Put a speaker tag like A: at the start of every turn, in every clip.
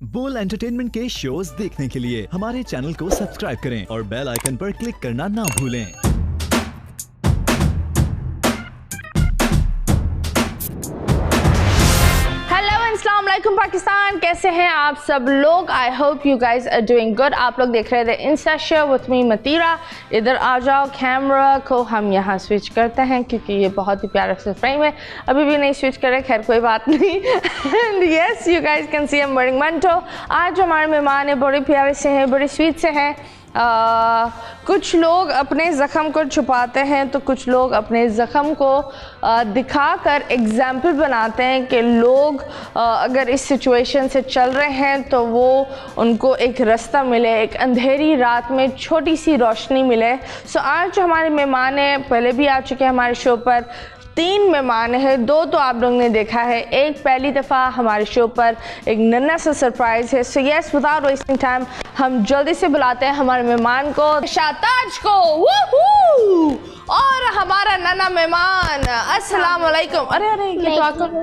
A: बोल एंटरटेनमेंट के शोज देखने के लिए हमारे चैनल को सब्सक्राइब करें और बेल आइकन पर क्लिक करना ना भूलें।
B: अस्सलाम वालेकुम पाकिस्तान, कैसे हैं आप सब लोग। I hope you guys are doing good. आप लोग देख रहे थे insta show with me Matira. इधर आ जाओ, कैमरा को हम यहाँ स्विच करते हैं क्योंकि ये बहुत ही प्यारा सा फ्रेम है। अभी भी नहीं स्विच करे, खैर कोई बात नहीं। And yes, you guys can see am wearing Manto. आज हमारे मेहमान है, बड़े प्यारे से हैं, बड़े स्वीट से हैं। कुछ लोग अपने ज़ख़म को छुपाते हैं तो कुछ लोग अपने ज़ख़म को दिखाकर एग्जाम्पल बनाते हैं कि लोग अगर इस सिचुएशन से चल रहे हैं तो वो उनको एक रास्ता मिले, एक अंधेरी रात में छोटी सी रोशनी मिले। सो आज जो हमारे मेहमान हैं, पहले भी आ चुके हैं हमारे शो पर। 3 मेहमान हैं, 2 तो आप लोगों ने देखा है, एक पहली दफ़ा हमारे शो पर एक नन्हा सा सरप्राइज़ है। So yes, without wasting time हम जल्दी से बुलाते हैं हमारे मेहमान को, शाताज को। वूहू! और हमारा नन्हा मेहमान। अस्सलाम वालेकुम। अरे अरे, ये तो आकर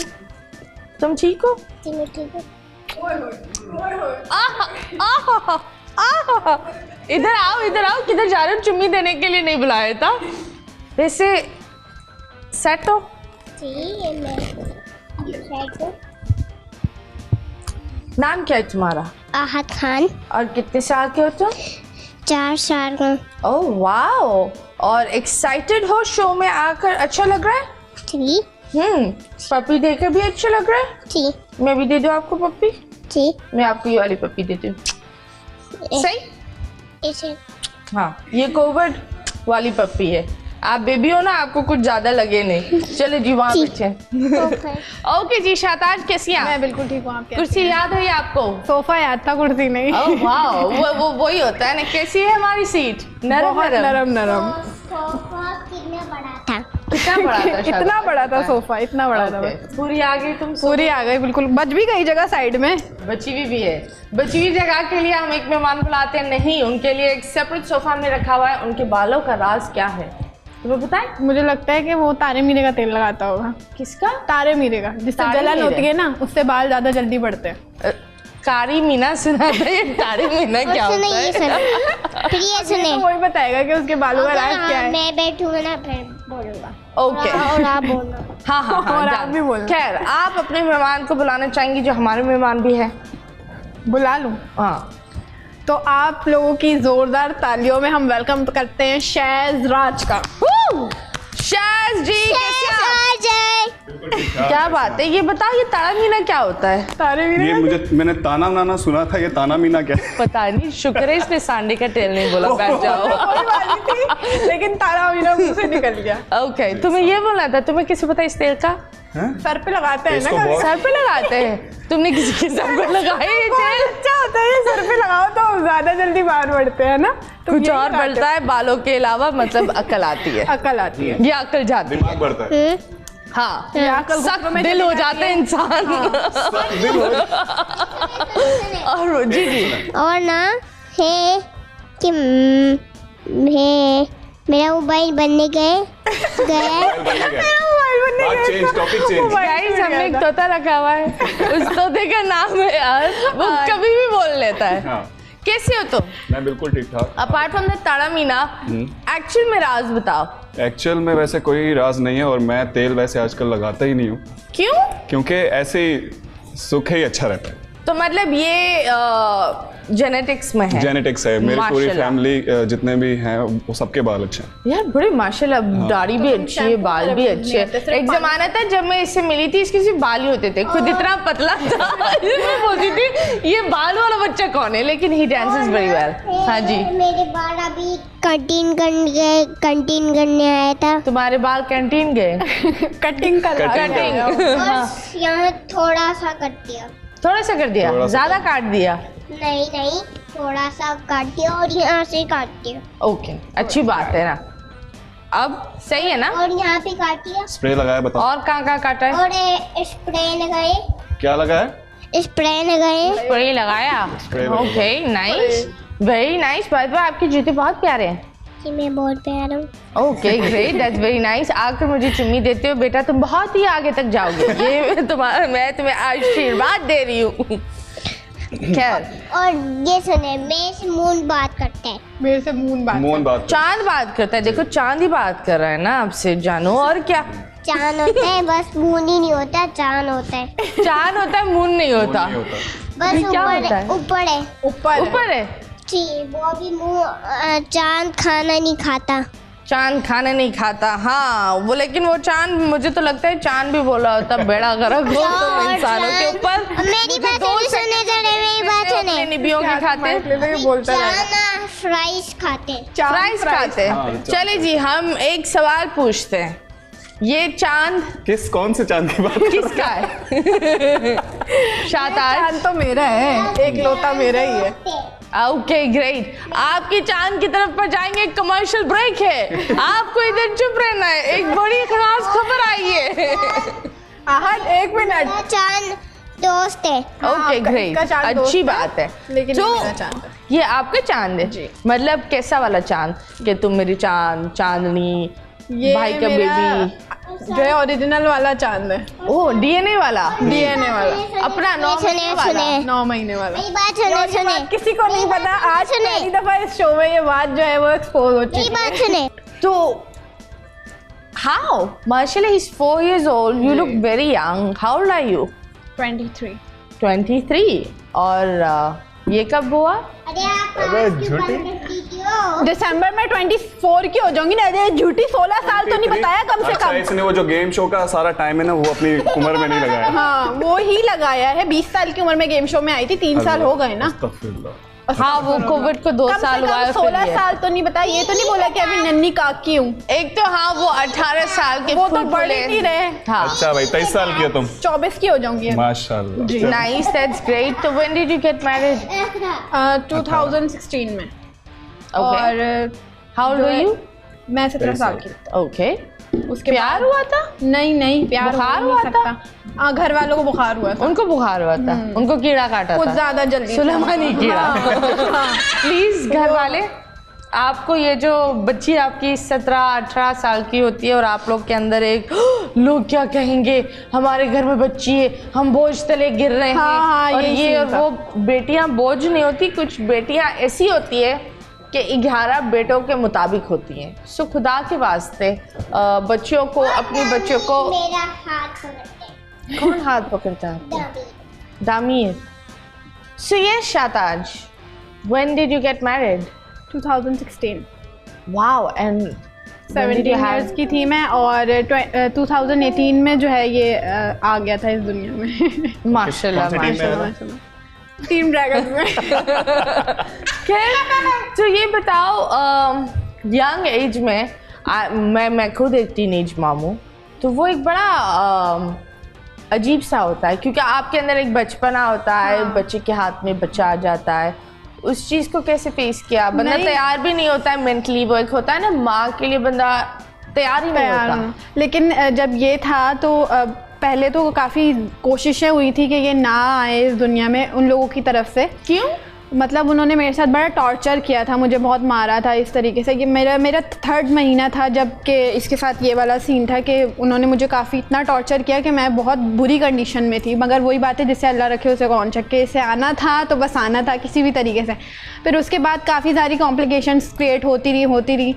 B: तुम ठीक हो? इधर आओ, इधर आओ। किधर जा रहे हो? चुम्मी देने के लिए नहीं बुलाया था। वैसे सेट हो? नाम क्या है तुम्हारा?
C: आहत खान।
B: और कितने साल के हो तुम?
C: 4 साल का।
B: Oh wow! और एक्साइटेड हो शो में आकर? अच्छा लग रहा है?
C: जी।
B: पपी देकर भी अच्छा लग रहा है?
C: जी।
B: मैं भी दे दूं आपको पपी?
C: जी।
B: मैं आपको ये वाली पपी देती हूँ। सही?
C: इसे
B: हाँ, ये कोविड वाली पपी है। आप बेबी हो ना, आपको कुछ ज्यादा लगे नहीं। चलो जी, वहाँ बैठे। ओके जी, शाताज कैसी हैं?
D: मैं बिल्कुल ठीक हूँ। आप कैसी
B: कुर्सी याद है आपको?
D: सोफा याद था, कुर्सी नहीं।
B: ओह वाओ, वही होता है ना। कैसी है हमारी सीट?
D: बहुत नरम नरम।
C: सोफा कितना बड़ा था?
B: कितना बड़ा था?
D: इतना बड़ा था सोफा, इतना बड़ा था।
B: पूरी आ गई तुम?
D: पूरी आ गई बिल्कुल। बच भी गई जगह साइड में।
B: बची भी है। बची हुई जगह के लिए हम एक मेहमान बुलाते हैं नहीं, उनके लिए एक सेपरेट सोफा हमने रखा हुआ है। उनके बालों का राज क्या है तुम्हें बताएं?
D: मुझे लगता है कि वो तारे मीरे का तेल लगाता होगा।
B: किसका?
D: तारे मीरे का, जिससे जलन होती है ना, उससे बाल ज्यादा जल्दी बढ़ते हैं।
B: कारी मीना सुना था, ये तारे मीना क्या होता है?
C: फिर ये सुने,
D: तो वही बताएगा कि उसके बालों का राज क्या है।
C: मैं बैठूंगा ना, फिर बोलूंगा।
B: ओके,
C: और आप बोलना।
B: हाँ,
D: और आप भी बोलना।
B: खैर, आप अपने मेहमान को बुलाना चाहेंगी जो हमारे मेहमान भी है?
D: बुला लूं?
B: हाँ।
D: तो आप लोगों की जोरदार तालियों में हम वेलकम करते हैं शैज राज का।
B: शैज जी, कैसे आप? क्या बात है, ये बताओ, ये तारा मीना क्या होता है?
D: तारे मीरे
E: ये मैंने ताना नाना सुना था, ये ताना मीना क्या है?
B: पता नहीं, शुक्र है इसने सांडे का तेल नहीं बोला। बैठ जाओ।
D: कोई बात नहीं थी, लेकिन तारा मीरा मुंह से निकल गया।
B: ओके, तुम्हें ये बोलना था। तुम्हें किसे पता इस तेल का?
D: सर पे लगाते हैं ना कभी।
B: सर पे लगाते हैं? तुमने किसी के सर पे लगाए ये तेल?
D: अच्छा होता है, सर पे लगाओ तो ज्यादा जल्दी बाल बढ़ते हैं ना। तो
B: कुछ और बढ़ता है बालों के अलावा, मतलब अकल आती है।
D: अकल आती है,
B: ये अकल जाती है।
E: दिमाग बढ़ता है।
B: हाँ,
D: सख्त
B: दिल हो जाते हैं इंसान। और जी
C: और ना है कि मेरा मोबाइल बनने गया।
E: Topic change.
B: गाइस, हमने एक तोता रखा हुआ है, उस तोते का नाम है यार, वो कभी भी बोल लेता है।
E: हाँ।
B: कैसे हो तुम?
E: मैं बिल्कुल ठीक ठाक।
B: Apart from the Tara Meena, actual में राज बताओ।
E: एक्चुअल में वैसे कोई राज नहीं है, और मैं तेल वैसे आजकल लगाता ही नहीं हूँ।
B: क्यों?
E: क्योंकि ऐसे ही सूखे ही अच्छा रहता है।
B: तो मतलब ये जेनेटिक्स में है?
E: जेनेटिक्स है। मेरी पूरी
B: माशाल्लाह।
E: फैमिली जितने भी हैं वो सबके बाल अच्छे हैं।
B: यार बड़े माशाल्लाह, दाढ़ी भी अच्छी है, बाल भी अच्छे हैं। एक जमाना था जब मैं इससे मिली थी, इसके सिर्फ बाल ही होते थे, खुद इतना पतला था। मैं बोलती थी ये बाल वाला बच्चा कौन है, लेकिन ही डांसेस वेरी वेल। हाँ जी।
C: मेरे बाल अभी कैंटीन करने आया था।
B: तुम्हारे बाल कैंटीन गए?
D: कटिंग कर रहा है।
B: कटिंग
C: यहाँ थोड़ा सा काट दिया।
B: थोड़ा सा कर दिया?
E: थोड़ा सा
B: ज्यादा काट दिया?
C: नहीं, थोड़ा सा काट दिया और यहाँ से काट दिया।
B: ओके, अच्छी बात है ना। अब सही है ना?
C: और यहाँ पे काट दिया।
E: स्प्रे लगाया, बताओ।
B: और कहाँ काटा है?
C: और स्प्रे लगाए।
E: क्या लगाया?
C: स्प्रे लगाए।
B: स्प्रे लगाया।
E: स्प्रे लगाया।
B: Okay, nice, very nice. By the way, आपके जूते बहुत प्यारे हैं।
C: कि मैं बहुत प्यारा हूँ।
B: Okay great, that's very nice. आकर मुझे चुम्मी देते हो बेटा, तुम बहुत ही आगे तक जाओगे। ये तुम्हारा, मैं तुम्हें आशीर्वाद दे रही हूँ। खैर,
C: और ये सुने, मेरे से मून बात करता है।
D: मेरे से मून बात
B: चांद बात करता है। देखो चांद ही बात कर रहा है ना आपसे जानू, और क्या?
C: चांद होता है, बस मून ही नहीं होता, चांद होता है।
B: चांद होता है, मून नहीं होता।
C: बस
B: क्या
C: ऊपर
B: होता
C: है,
B: है?
C: ऊपर है।
B: ऊपर है।
C: जी, वो भी चांद खाना नहीं खाता।
B: चांद खाना नहीं खाता, हाँ वो, लेकिन वो चांद, मुझे तो लगता है चांद भी बोला होता बेड़ा गर्क हो तो इंसानों के ऊपर।
C: मेरी बात सुने जरा, मेरी बात सुने।
B: निबियों के खाते,
C: चांद फ्राइज खाते।
B: फ्राइज खाते। चले जी, हम एक सवाल पूछते हैं, ये चांद
E: कौन से चांद की बात?
B: किसका है? शाताज,
D: चांद तो मेरा है, एक लोटा मेरा ही है।
B: ओके ग्रेट, आपकी चांद की तरफ पर जाएंगे, एक कमर्शियल ब्रेक है, आपको इधर चुप रहना है, एक बड़ी खास खबर आई है।
D: आहट, 1 मिनट।
C: चांद दोस्त है।
B: ओके ग्रेट, अच्छी बात है।
D: लेकिन
B: तो
D: मेरा चांद है।
B: ये आपका चांद है जी? मतलब कैसा वाला चांद कि तुम मेरी चांद, चांदनी,
D: ये
B: भाई का
D: मेरा
B: बेबी
D: जो है ओरिजिनल वाला चांद है।
B: ओ डीएनए वाला,
D: डीएनए वाला,
B: अपना 9 महीने वाला।
D: 9 महीने वाला।
C: मेरी बात
D: और
C: सुने,
D: ये बात किसी को नहीं पता, आज पहली दफा इस शो में ये बात जो है वो एक्सपोज हो
C: मेरी
D: चुकी
C: बात
D: है।
C: सुने।
B: तो how Marshall is 4 years old, you look very young, how old are you?
D: 23।
B: 23। और ये कब हुआ?
C: अरे आप
E: झूठी।
D: दिसंबर में 24 की हो जाऊंगी ना। अरे झूठी, 16 साल तो नहीं बताया कम से
E: अच्छा,
D: कम।
E: इसने वो जो गेम शो का सारा टाइम है ना, वो अपनी उम्र में नहीं लगाया।
D: हाँ, वो ही लगाया है। 20 साल की उम्र में गेम शो में आई थी, 3 साल हो गए ना।
B: हाँ, वो कोविड को 2 साल हुआ है।
D: 16 साल तो नहीं बताया, ये तो नहीं बोला कि अभी नन्ही काकी हूँ।
B: एक तो हाँ, वो 18 साल के
D: वो तो
B: फुल
D: बड़े
B: फुले।
D: नहीं रहे।
B: हाँ,
E: अच्छा भाई, 23 साल की हो तुम।
D: 24 की हो जाऊंगी अब।
E: माशाल्लाह।
B: Nice, that's great. तो when did you get married?
D: 2016 में।
B: ओके,
D: और
B: हाउ ओल्ड वर यू?
D: मैं 17 साल की।
B: ओके,
D: उसके
B: प्यार हुआ था?
D: नहीं, प्यार
B: बुखार
D: हो
B: हुआ
D: नहीं सकता। हाँ, घर वालों को बुखार हुआ था।
B: उनको बुखार हुआ था, उनको कीड़ा काटा
D: कुछ
B: था,
D: ज्यादा जल्दी।
B: सुलेमानी कीड़ा।
D: हाँ।
B: प्लीज घर वाले, आपको ये जो बच्ची आपकी 17-18 साल की होती है और आप लोग के अंदर एक लोग क्या कहेंगे, हमारे घर में बच्ची है, हम बोझ तले गिर रहे हैं।
D: हाँ,
B: और
D: यही
B: ये और
D: सीन था।
B: वो बेटियां बोझ नहीं होती, कुछ बेटियां ऐसी होती है कि 11 बेटों के मुताबिक होती हैं। सो खुदा के वास्ते बच्चियों को, अपनी बच्चियों को।
C: मेरा हाथ पकड़ते हैं।
B: कौन हाथ पकड़ता है?
C: दादी।
B: दामीर। सो ये शाताज, when did you get married?
D: 2016।
B: Wow, and
D: 17 years की थी मैं, और 2018 में जो है ये आ गया था इस दुनिया में।
B: माशाल्लाह
E: कौन सी टीम में
B: माशाल्लाह।
E: है?
D: टीम ड्रैगन्स में।
B: खैर, तो ये बताओ, यंग एज में मैं खुद एक टीनेज मॉम हूँ, तो वो एक बड़ा अजीब सा होता है, क्योंकि आपके अंदर एक बचपना होता है।
D: हाँ।
B: बच्चे के हाथ में बच्चा आ जाता है, उस चीज़ को कैसे फेस किया? बंदा
D: नहीं।
B: तैयार भी नहीं होता है मेंटली। वो एक होता है ना, माँ के लिए बंदा तैयार ही नहीं होता।
D: लेकिन जब ये था तो पहले तो काफ़ी कोशिशें हुई थी कि ये ना आए इस दुनिया में उन लोगों की तरफ से।
B: क्यों?
D: मतलब उन्होंने मेरे साथ बड़ा टॉर्चर किया था, मुझे बहुत मारा था इस तरीके से कि मेरा 3rd महीना था जब कि इसके साथ ये वाला सीन था कि उन्होंने मुझे काफ़ी इतना टॉर्चर किया कि मैं बहुत बुरी कंडीशन में थी। मगर वही बात है, जिससे अल्लाह रखे उसे कौन चक्के, इसे आना था तो बस आना था किसी भी तरीके से। फिर उसके बाद काफ़ी सारी कॉम्प्लिकेशंस क्रिएट होती रही।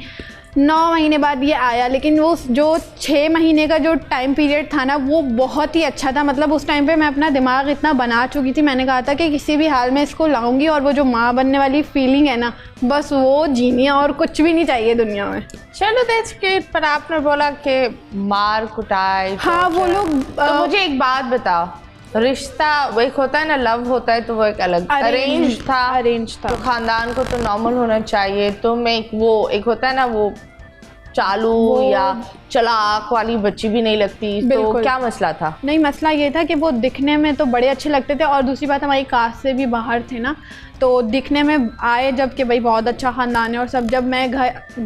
D: 9 महीने बाद ये आया, लेकिन वो जो 6 महीने का जो टाइम पीरियड था ना, वो बहुत ही अच्छा था। मतलब उस टाइम पे मैं अपना दिमाग इतना बना चुकी थी, मैंने कहा था कि किसी भी हाल में इसको लाऊंगी, और वो जो माँ बनने वाली फीलिंग है ना, बस वो जीनी है और कुछ भी नहीं चाहिए दुनिया में।
B: चलो दैट्स ग्रेट। पर आपने बोला कि मार कुटाई।
D: हाँ, वो लोग
B: तो मुझे एक बात बताओ, रिश्ता वो एक होता है ना, लव होता है तो वो एक अलग, अरेंज था। तो खानदान को तो नॉर्मल होना चाहिए। तो मैं एक होता है ना, वो चालू या चलाक वाली बच्ची भी नहीं लगती। तो क्या मसला था?
D: नहीं, मसला ये था कि वो दिखने में तो बड़े अच्छे लगते थे, और दूसरी बात हमारी कास्ट से भी बाहर थे ना, तो दिखने में आए जब कि भाई बहुत अच्छा ख़ानदान है और सब। जब मैं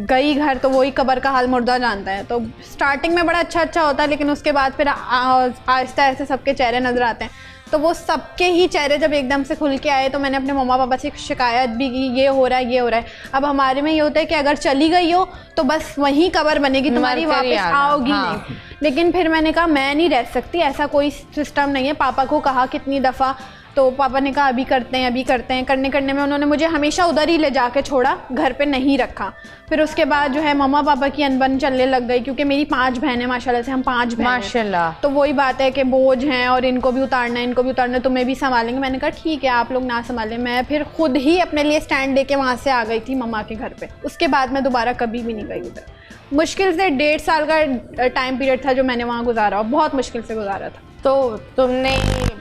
D: गई घर तो वही कब्र का हाल मुर्दा जानता है। तो स्टार्टिंग में बड़ा अच्छा होता है, लेकिन उसके बाद फिर आहिस्ता आहिस्ता सबके चेहरे नज़र आते हैं। तो वो सबके ही चेहरे जब एकदम से खुल के आए, तो मैंने अपने मम्मा पापा से शिकायत भी की, ये हो रहा है। अब हमारे में ये होता है कि अगर चली गई हो तो बस वहीं कब्र बनेगी, तुम्हारी वापस आओगी नहीं। लेकिन फिर मैंने कहा मैं नहीं रह सकती, ऐसा कोई सिस्टम नहीं है। पापा को कहा कितनी दफ़ा, तो पापा ने कहा अभी करते हैं करने में उन्होंने मुझे हमेशा उधर ही ले जाके छोड़ा, घर पे नहीं रखा। फिर उसके बाद जो है मम्मा पापा की अनबन चलने लग गई, क्योंकि मेरी 5 बहनें माशाल्लाह से, हम 5 बहनें
B: माशाल्लाह।
D: तो वही बात है कि बोझ हैं और इनको भी उतारना है, तुम्हें भी संभालेंगे। मैंने कहा ठीक है आप लोग ना संभालें। मैं फिर खुद ही अपने लिए स्टैंड लेके वहाँ से आ गई थी मम्मा के घर पे। उसके बाद मैं दोबारा कभी भी नहीं गई उधर। मुश्किल से 1.5 साल का टाइम पीरियड था जो मैंने वहाँ गुजारा, बहुत मुश्किल से गुजारा था।
B: तो तुमने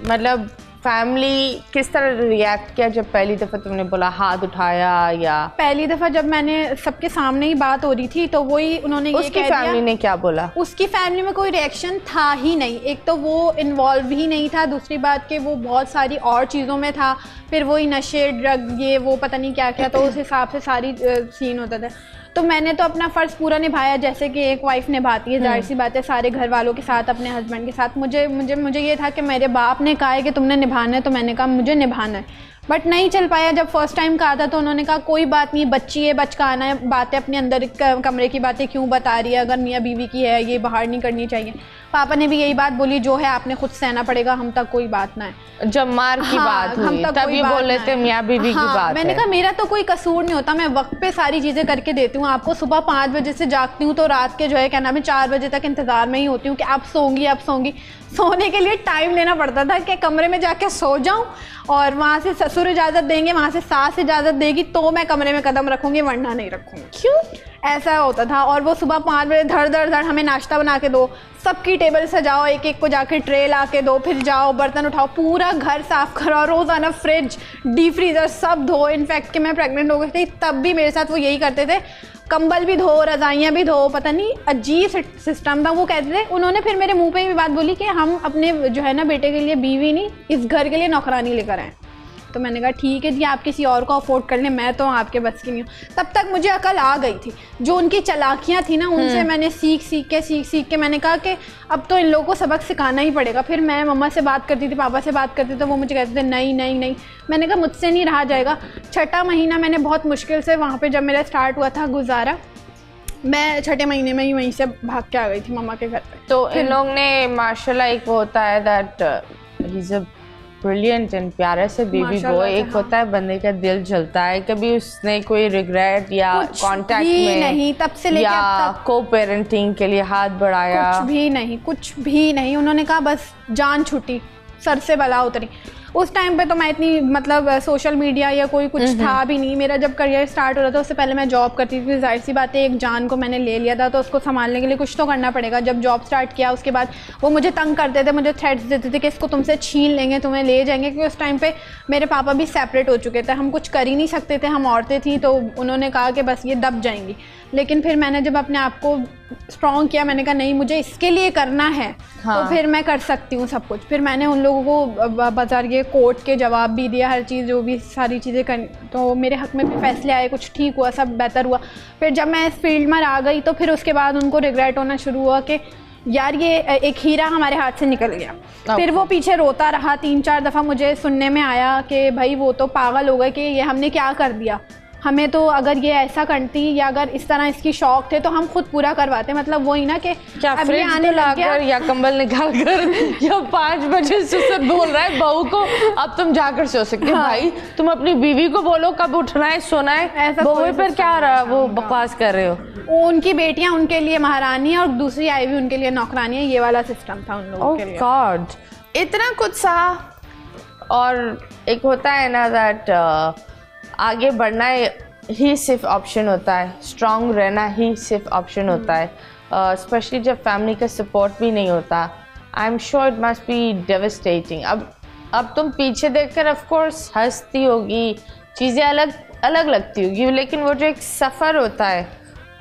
B: मतलब फैमिली किस तरह रिएक्ट किया जब पहली दफ़ा तुमने बोला, हाथ उठाया? या
D: पहली दफ़ा जब मैंने सबके सामने ही बात हो रही थी तो वही उन्होंने ये
B: उसकी
D: कह दिया।
B: फैमिली ने क्या बोला?
D: उसकी फैमिली में कोई रिएक्शन था ही नहीं। एक तो वो इन्वॉल्व ही नहीं था, दूसरी बात कि वो बहुत सारी और चीज़ों में था, फिर वही नशे ड्रग ये वो पता नहीं क्या क्या, तो उस हिसाब से सारी सीन होता था। तो मैंने तो अपना फ़र्ज़ पूरा निभाया जैसे कि एक वाइफ निभाती है, जाहिर सी बात है, सारे घर वालों के साथ, अपने हस्बैंड के साथ। मुझे ये था कि मेरे बाप ने कहा है कि तुमने निभाना है, तो मैंने कहा मुझे निभाना है। बट नहीं चल पाया। जब फर्स्ट टाइम कहा था तो उन्होंने कहा कोई बात नहीं, बच्ची है, बचकाना है, बातें अपने अंदर कमरे की बातें क्यों बता रही है, अगर मियाँ बीवी की है ये बाहर नहीं करनी चाहिए। पापा ने भी यही बात बोली, जो है आपने खुद सहना पड़ेगा, हम तक कोई बात ना है।
B: जब मार की बात हुई तब ये बोल रहे थे मियाँ बीवी की बात
D: मैंने कहा मेरा तो कोई कसूर नहीं होता, मैं वक्त पे सारी चीज़ें करके देती हूँ आपको। सुबह 5 बजे से जागती हूँ तो रात के जो है क्या नाम है 4 बजे तक इंतज़ार में ही होती हूँ कि अब सोऊंगी। सोने के लिए टाइम लेना पड़ता था कि कमरे में जाके सो जाऊँ, और वहाँ से ससुर इजाज़त देंगे, वहाँ से सास इजाज़त देगी तो मैं कमरे में कदम रखूँगी, वरना नहीं रखूँगी।
B: क्यों
D: ऐसा होता था? और वो सुबह 5 बजे धड़ हमें नाश्ता बना के दो, सबकी टेबल सजाओ, एक एक को जाके ट्रे ला के दो, फिर जाओ बर्तन उठाओ, पूरा घर साफ़ करो, रोज़ाना फ्रिज डीप फ्रीज़र सब धो। इनफैक्ट कि मैं प्रेग्नेंट हो गई थी तब भी मेरे साथ वो यही करते थे, कंबल भी धो, रज़ाइयाँ भी धो, पता नहीं अजीब सिस्टम था। वो कहते थे, उन्होंने फिर मेरे मुंह पे भी बात बोली कि हम अपने जो है ना बेटे के लिए बीवी नहीं, इस घर के लिए नौकरानी लेकर आए। तो मैंने कहा ठीक है जी, आप किसी और को अफोर्ड कर लें, मैं तो आपके बस की नहीं हूँ। तब तक मुझे अकल आ गई थी, जो उनकी चालाकियाँ थी ना उनसे मैंने सीख के मैंने कहा कि अब तो इन लोगों को सबक सिखाना ही पड़ेगा। फिर मैं मम्मा से बात करती थी, पापा से बात करती थी, तो वो मुझे कहते थे नहीं। मैंने कहा मुझसे नहीं रहा जाएगा। 6ठा महीना मैंने बहुत मुश्किल से वहाँ पर जब मेरा स्टार्ट हुआ था गुजारा, मैं 6ठे महीने में ही वहीं से भाग के आ गई थी मम्मा के घर पे।
B: तो इन लोग ने माशाल्लाह, एक वो होता है that he is a brilliant and प्यारे से बेबी बॉय, एक होता है बंदे का दिल जलता है, कभी उसने कोई रिग्रेट या कांटेक्ट में
D: नहीं, तब से लेकर
B: या को पेरेंटिंग के लिए हाथ बढ़ाया?
D: कुछ भी नहीं। उन्होंने कहा बस जान छूटी, सर से बला उतरी। उस टाइम पे तो मैं इतनी मतलब सोशल मीडिया या कोई कुछ था भी नहीं। मेरा जब करियर स्टार्ट हो रहा था उससे पहले मैं जॉब करती थी। जाहिर सी बात है, एक जान को मैंने ले लिया था तो उसको संभालने के लिए कुछ तो करना पड़ेगा। जब जॉब स्टार्ट किया उसके बाद वो मुझे तंग करते थे, मुझे थ्रेट्स देते थे कि इसको तुमसे छीन लेंगे, तुम्हें ले जाएंगे। क्योंकि उस टाइम पे मेरे पापा भी सेपरेट हो चुके थे, हम कुछ कर ही नहीं सकते थे, हम औरतें थी। तो उन्होंने कहा कि बस ये दब जाएंगी। लेकिन फिर मैंने जब अपने आप को स्ट्रॉन्ग किया, मैंने कहा नहीं मुझे इसके लिए करना है, तो फिर मैं कर सकती हूँ सब कुछ। फिर मैंने उन लोगों को बाजार के कोर्ट के जवाब भी दिया, हर चीज़ जो भी सारी चीज़ें कर, तो मेरे हक में भी फैसले आए, कुछ ठीक हुआ, सब बेहतर हुआ। फिर जब मैं इस फील्ड में आ गई तो फिर उसके बाद उनको रिग्रेट होना शुरू हुआ कि यार ये एक हीरा हमारे हाथ से निकल गया। फिर वो पीछे रोता रहा। 3-4 दफ़ा मुझे सुनने में आया कि भाई वो तो पागल हो गए कि ये हमने क्या कर दिया, हमें तो अगर ये ऐसा करती या अगर इस तरह इसकी शौक थे तो हम खुद पूरा करवाते। मतलब वही ना कि
B: क्या फ्रिज आने लाकर या कंबल निकाल कर या 5 बजे से बोल रहा है बहू को अब तुम जाकर सो सकते हो। भाई तुम अपनी बीवी को बोलो कब उठना है सोना है, ऐसा बहू पर क्या रहा वो बकवास कर रहे हो।
D: उनकी बेटियां उनके लिए महारानी और दूसरी आई हुई उनके लिए नौकरानी है, ये वाला सिस्टम था उन लोगों के लिए।
B: गॉड, इतना कुछ सहा। और एक होता है ना दैट आगे बढ़ना ही सिर्फ ऑप्शन होता है, स्ट्रॉन्ग रहना ही सिर्फ ऑप्शन होता है, स्पेशली जब फैमिली का सपोर्ट भी नहीं होता। I am sure it must be devastating. अब तुम पीछे देखकर ऑफ कोर्स हंसती होगी, चीज़ें अलग लगती होगी, लेकिन वो जो एक सफ़र होता है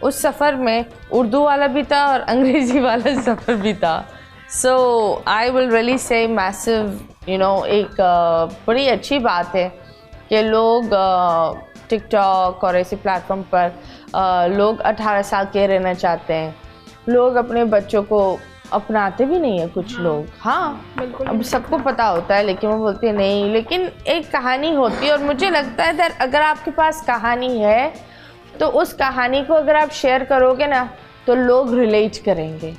B: उस सफ़र में उर्दू वाला भी था और अंग्रेज़ी वाला सफ़र भी था। So I will really say massive एक बड़ी अच्छी बात है कि लोग टिकटॉक और ऐसे प्लेटफॉर्म पर लोग 18 साल के रहना चाहते हैं। लोग अपने बच्चों को अपनाते भी नहीं है कुछ लोग। बिल्कुल, अब सबको पता होता है लेकिन वो बोलते हैं नहीं। लेकिन एक कहानी होती है और मुझे लगता है अगर आपके पास कहानी है तो उस कहानी को अगर आप शेयर करोगे ना तो लोग रिलेट करेंगे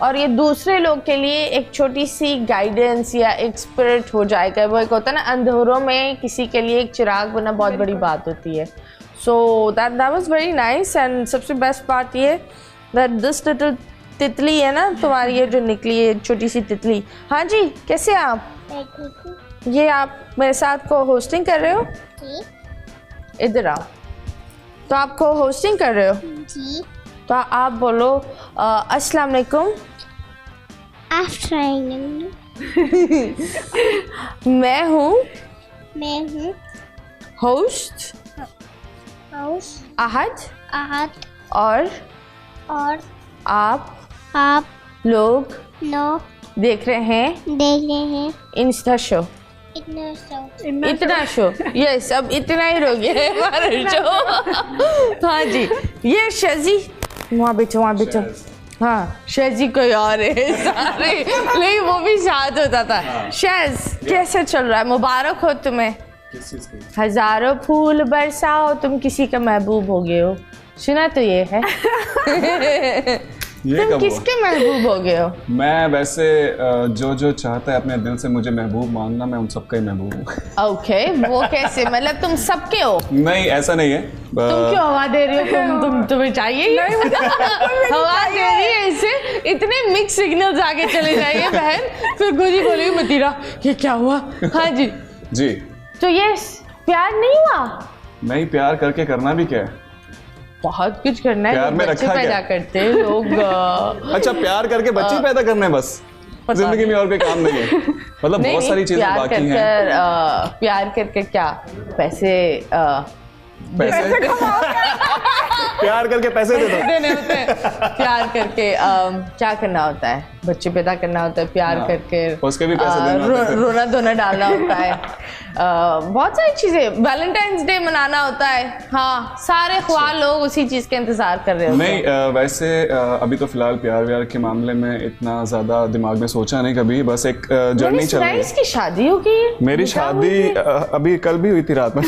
B: और ये दूसरे लोग के लिए एक छोटी सी गाइडेंस या एक स्पिरिट हो जाएगा। वो एक होता है ना, अंधेरों में किसी के लिए एक चिराग बनना बहुत बड़ी बात होती है। So that was very nice. And सबसे बेस्ट बात ये दैट दिस लिटिल तितली है ना तुम्हारी, ये जो निकली है छोटी सी तितली। हाँ जी, कैसे आप? ये आप मेरे साथ को होस्टिंग कर रहे हो? इधर आओ। तो आप को होस्टिंग कर रहे हो
C: जी।
B: तो आप बोलो अस्सलाम वालेकुम। मैं हूँ होस्ट अहद और आप लोग देख रहे हैं इंस्टा शो। इतना शो, यस, अब इतना ही रह गया है हमारा शो। हाँ जी, ये शजी वहाँ बैठो। हाँ, शजी कोई और है सारे, नहीं वो भी शाद होता था। शज कैसे चल रहा है? मुबारक हो तुम्हें, हजारों फूल बरसाओ, तुम किसी का महबूब हो गए हो। सुना तो ये है।
E: ये
B: तुम किसके महबूब हो गए हो?
E: मैं वैसे जो चाहता है अपने दिल से मुझे महबूब मानना, मैं उन सबका ही महबूब हूँ।
B: ओके, वो कैसे? मतलब तुम सबके हो?
E: नहीं, ऐसा नहीं है।
B: तुम क्यों हवा दे रही हो? तुम्हें चाहिए हवा दे रही है, इससे इतने मिक्स सिग्नल्स आगे चले जाएंगे बहन, फिर खुद ही बोलेगी मतीरा ये क्या हुआ। हाँ जी
E: जी।
B: तो ये प्यार नहीं हुआ?
E: नहीं, प्यार करके करना भी क्या है?
B: बहुत कुछ करना है।
E: प्यार में
B: बच्चे
E: रखा
B: पैदा
E: क्या?
B: करते हैं लोग।
E: अच्छा, प्यार करके बच्चे पैदा करने बस? जिंदगी में और कोई काम नहीं है? मतलब बहुत सारी चीजें बाकी हैं।
B: प्यार करके क्या? पैसे
E: प्यार करके पैसे
B: देने होते हैं। प्यार करके क्या करना होता है? बच्चे पैदा करना होता है। प्यार करके
E: उसके भी पैसे देना होता है।
B: रोना धोना डालना होता है। बहुत सारी चीजें, वैलेंटाइंस डे मनाना होता है। हाँ, सारे ख्वाह लोग उसी चीज के इंतजार कर रहे होते हैं।
E: नहीं, वैसे अभी तो फिलहाल प्यार व्यार के मामले में इतना ज्यादा दिमाग में सोचा नहीं कभी, बस एक जर्नी चल रही है।
B: इसकी शादी हो गई?
E: मेरी शादी अभी कल भी हुई थी रात में।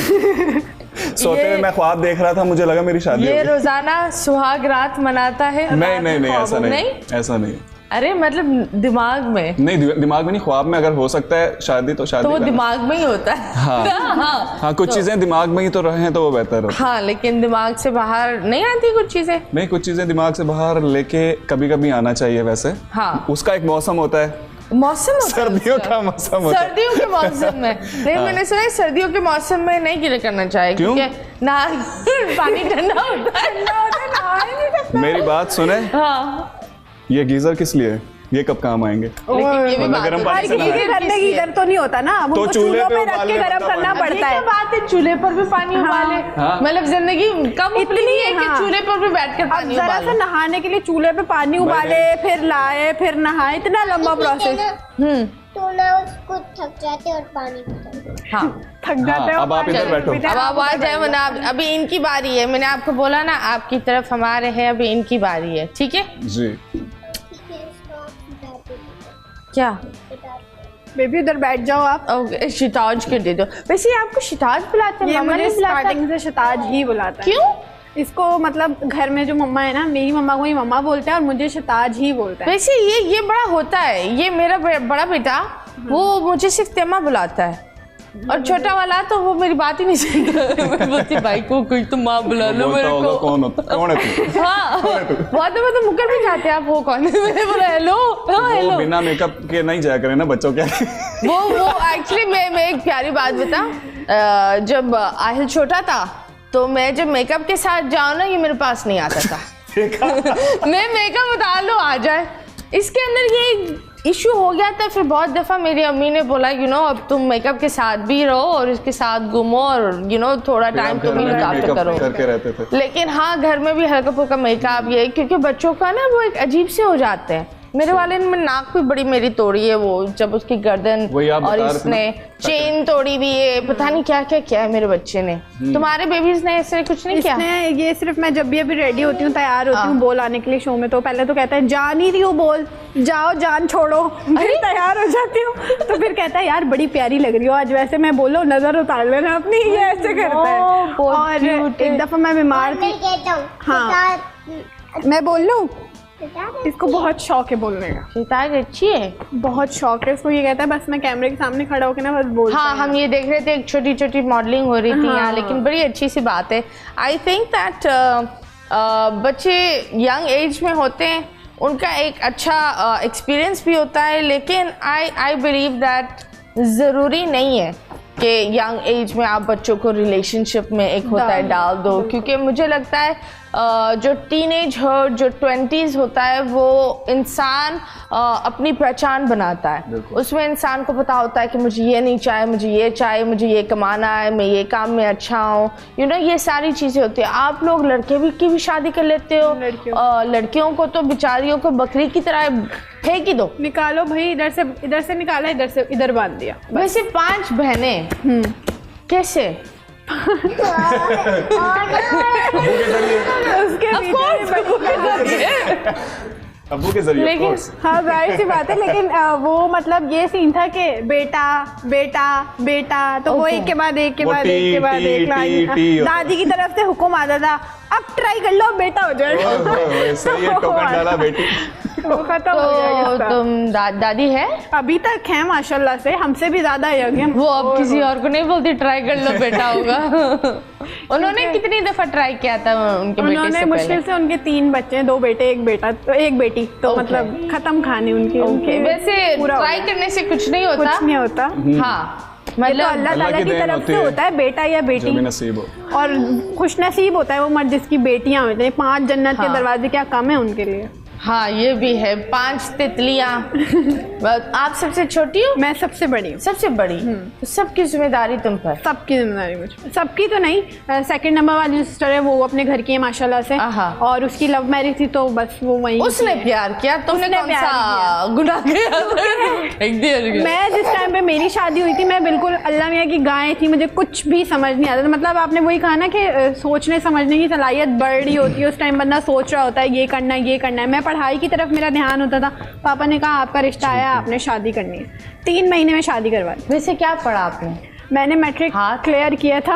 E: सोते हुए मैं ख्वाब देख रहा था, मुझे लगा मेरी शादी
B: ये रोजाना सुहाग रात मनाता है?
E: नहीं, ऐसा नहीं, ऐसा नहीं।
B: अरे मतलब दिमाग में? नहीं,
E: दिमाग में नहीं, ख्वाब में। अगर हो सकता है शादी तो शादी,
B: तो वो दिमाग में ही होता है।
E: हाँ, कुछ चीजें दिमाग में ही तो रहें तो वो बेहतर हो।
B: हाँ, लेकिन दिमाग से बाहर नहीं आती कुछ चीजें।
E: नहीं, कुछ चीजें दिमाग से बाहर लेके कभी कभी आना चाहिए वैसे।
B: हाँ,
E: उसका एक मौसम होता है।
B: मौसम
E: सर्दियों का मौसम होता है।
B: सर्दियों के मौसम में नहीं, मैंने सुना है सर्दियों के मौसम में नहीं गिले करना चाहिए। क्योंकि ना पानी ठंडा होता है।
E: मेरी बात सुने।
B: हाँ,
D: ये गीजर किस लिए? ये कब काम आएंगे?
B: लेकिन ये भी बात
E: गर्म पानी से
D: घर में गीजर तो नहीं होता ना,
E: तो चूल्हे पे
D: रख के गर्म करना पड़ता है।
B: बात है, चूल्हे पर भी पानी उबाले। मतलब जिंदगी कम इतनी है कि चूल्हे पर भी बैठ कर पानी
D: जरा सा नहाने के लिए चूल्हे पे पानी उबाले, फिर लाए, फिर नहाए, इतना लंबा प्रोसेस।
C: तो ना उसको थक जाते और पानी पीते।
B: हाँ,
D: थक जाते हैं।
E: अब आप इधर बैठो।
B: अब आप आ जाए, वरना अभी इनकी बारी है। मैंने आपको बोला ना, आपकी तरफ हमारे है, अभी इनकी बारी है। ठीक है
E: जी।
B: क्या
D: बेबी उधर बैठ जाओ आप।
B: शिताज के दे दो। वैसे आपको शिताज बुलाते हैं?
D: ये मुझे स्टार्टिंग से शिताज ही बुलाता है।
B: क्यों?
D: इसको मतलब घर में जो मम्मा है ना, मेरी मम्मा को ही मम्मा बोलते हैं और मुझे शिताज ही बोलता है।
B: वैसे ये बड़ा होता है। ये मेरा बड़ा बेटा, वो मुझे सिर्फ तेमा बुलाता है, और छोटा वाला तो वो मेरी बात ही नहीं सुनता। मैं बोलती भाई को कोई तो माँ बुला लो मेरे को।
E: कौन है तू?
B: हाँ, बहुत दफा तो मुकर भी जाते हैं, आप हो कौन है? मैंने बोला हेलो। हाँ हेलो।
E: बिना मेकअप के नहीं जाया करे ना बच्चों के।
B: वो एक्चुअली मैं एक प्यारी बात बता, जब आहिल छोटा था तो मैं जब मेकअप के साथ जाऊँ ना, ये मेरे पास नहीं आता था। मैं मेकअप उतार लो आ जाए, इसके अंदर ये इशू हो गया था। फिर बहुत दफ़ा मेरी अम्मी ने बोला अब तुम मेकअप के साथ भी रहो और इसके साथ घूमो, और थोड़ा टाइम तुम ही निकाल करो
E: करके रहते थे।
B: लेकिन हाँ, घर में भी हल्का फुल्का मेकअप, ये क्योंकि बच्चों का ना वो एक अजीब से हो जाते हैं। मेरे वाले ने नाक भी बड़ी मेरी तोड़ी है, वो जब उसकी गर्दन, और इसने चेन तोड़ी भी है, पता नहीं क्या क्या किया है मेरे बच्चे ने। तुम्हारे बेबीज ने ऐसे कुछ नहीं किया?
D: ये सिर्फ मैं जब भी अभी रेडी होती हूँ, तैयार होती हूँ बोल आने के लिए शो में, तो पहले तो कहता है जा नहीं रही हो, बोल जाओ, जान छोड़ो। फिर तैयार हो जाती हूँ तो फिर कहता है यार बड़ी प्यारी लग रही हो आज, वैसे मैं बोलो नजर उतार लेना अपनी। ये ऐसे करता है। और एक दफा मैं बीमार थी।
C: हाँ,
D: मैं बोल लूँ इसको बहुत शौक है बोलने का।
B: शिताज अच्छी है,
D: बहुत शौक है इसको। ये कहता है बस मैं कैमरे के सामने खड़ा होकर ना बस बोल।
B: हाँ, हम ये देख रहे थे एक छोटी छोटी मॉडलिंग हो रही थी यहाँ, लेकिन बड़ी अच्छी सी बात है। आई थिंक दैट बच्चे यंग एज में होते हैं, उनका एक अच्छा एक्सपीरियंस भी होता है, लेकिन आई बिलीव दैट ज़रूरी नहीं है कि यंग एज में आप बच्चों को रिलेशनशिप में एक होता है डाल दो, क्योंकि मुझे लगता है जो टीनेज हर्ट, जो 20s होता है, वो इंसान अपनी पहचान बनाता है। उसमें इंसान को पता होता है कि मुझे ये नहीं चाहिए, मुझे ये चाहिए, मुझे ये कमाना है, मैं ये काम में अच्छा हूँ, यू नो, ये सारी चीज़ें होती है। आप लोग लड़के भी की भी शादी कर लेते हो, लड़कियों को तो बेचारियों को बकरी की तरह फेंक ही दो,
D: निकालो भाई, इधर से निकाला, इधर से इधर बांध दिया।
B: वैसे 5 बहनें कैसे?
E: अब्बू के जरिए।
D: लेकिन हाँ जाहिर सी बात है, लेकिन वो मतलब ये सीन था कि बेटा बेटा बेटा, तो वो एक के बाद एक के बाद एक के बाद एक लाइन दादी की तरफ से हुक्म आता था, अब ट्राई कर लो बेटा हो जाएगा।
E: सही है, टोकन डाला बेटी।
D: वो खत्म हो गया।
B: तो तुम दादी है?
D: अभी तक है माशाल्लाह से, हमसे भी ज्यादा यंग है।
B: वो अब किसी और को नहीं बोलती ट्राई कर लो बेटा होगा। उन्होंने कितनी दफा ट्राई किया था उनके बेटे से?
D: उन्होंने मुश्किल से, उनके 3 बच्चे हैं, 2 बेटे 1 बेटा, तो 1 बेटी, तो मतलब खत्म कहानी उनकी।
B: वैसे ट्राई करने से कुछ नहीं होता,
D: कुछ नहीं होता।
B: हाँ,
D: मतलब अल्लाह ताला की तरफ से होता है, बेटा या बेटी,
E: नसीब हो।
D: और खुश नसीब होता है वो मर्द जिसकी बेटियां होती हैं। 5 जन्नत के दरवाजे क्या कम है उनके लिए।
B: हाँ, ये भी है, 5 तितलियां। आप सबसे छोटी हो?
D: मैं सबसे बड़ी हूँ।
B: सबसे बड़ी, तो सबकी जिम्मेदारी तुम पर?
D: सबकी जिम्मेदारी मुझ पर। सबकी तो नहीं, 2nd नंबर वाली सिस्टर है, वो अपने घर की है माशाल्लाह से, और उसकी लव मैरिज थी, तो बस वो वही
B: उसने प्यार किया, तुमने कौन सा गुनाह किया? मैं
D: जिस टाइम पे मेरी शादी हुई थी, मैं बिल्कुल अल्लाह मियाँ की गाय थी, मुझे कुछ भी समझ नहीं आता था। मतलब आपने वही कहा ना कि सोचने समझने की सलाहियत बढ़ रही होती है, उस टाइम बंदा सोच रहा होता है ये करना है ये करना है। मैं पढ़ाई की तरफ मेरा ध्यान होता था। पापा ने कहा आपका रिश्ता आया, आपने शादी करनी है। 3 महीने में शादी करवा दी।
B: वैसे क्या पढ़ा आपने?
D: मैंने मैट्रिक क्लियर किया था।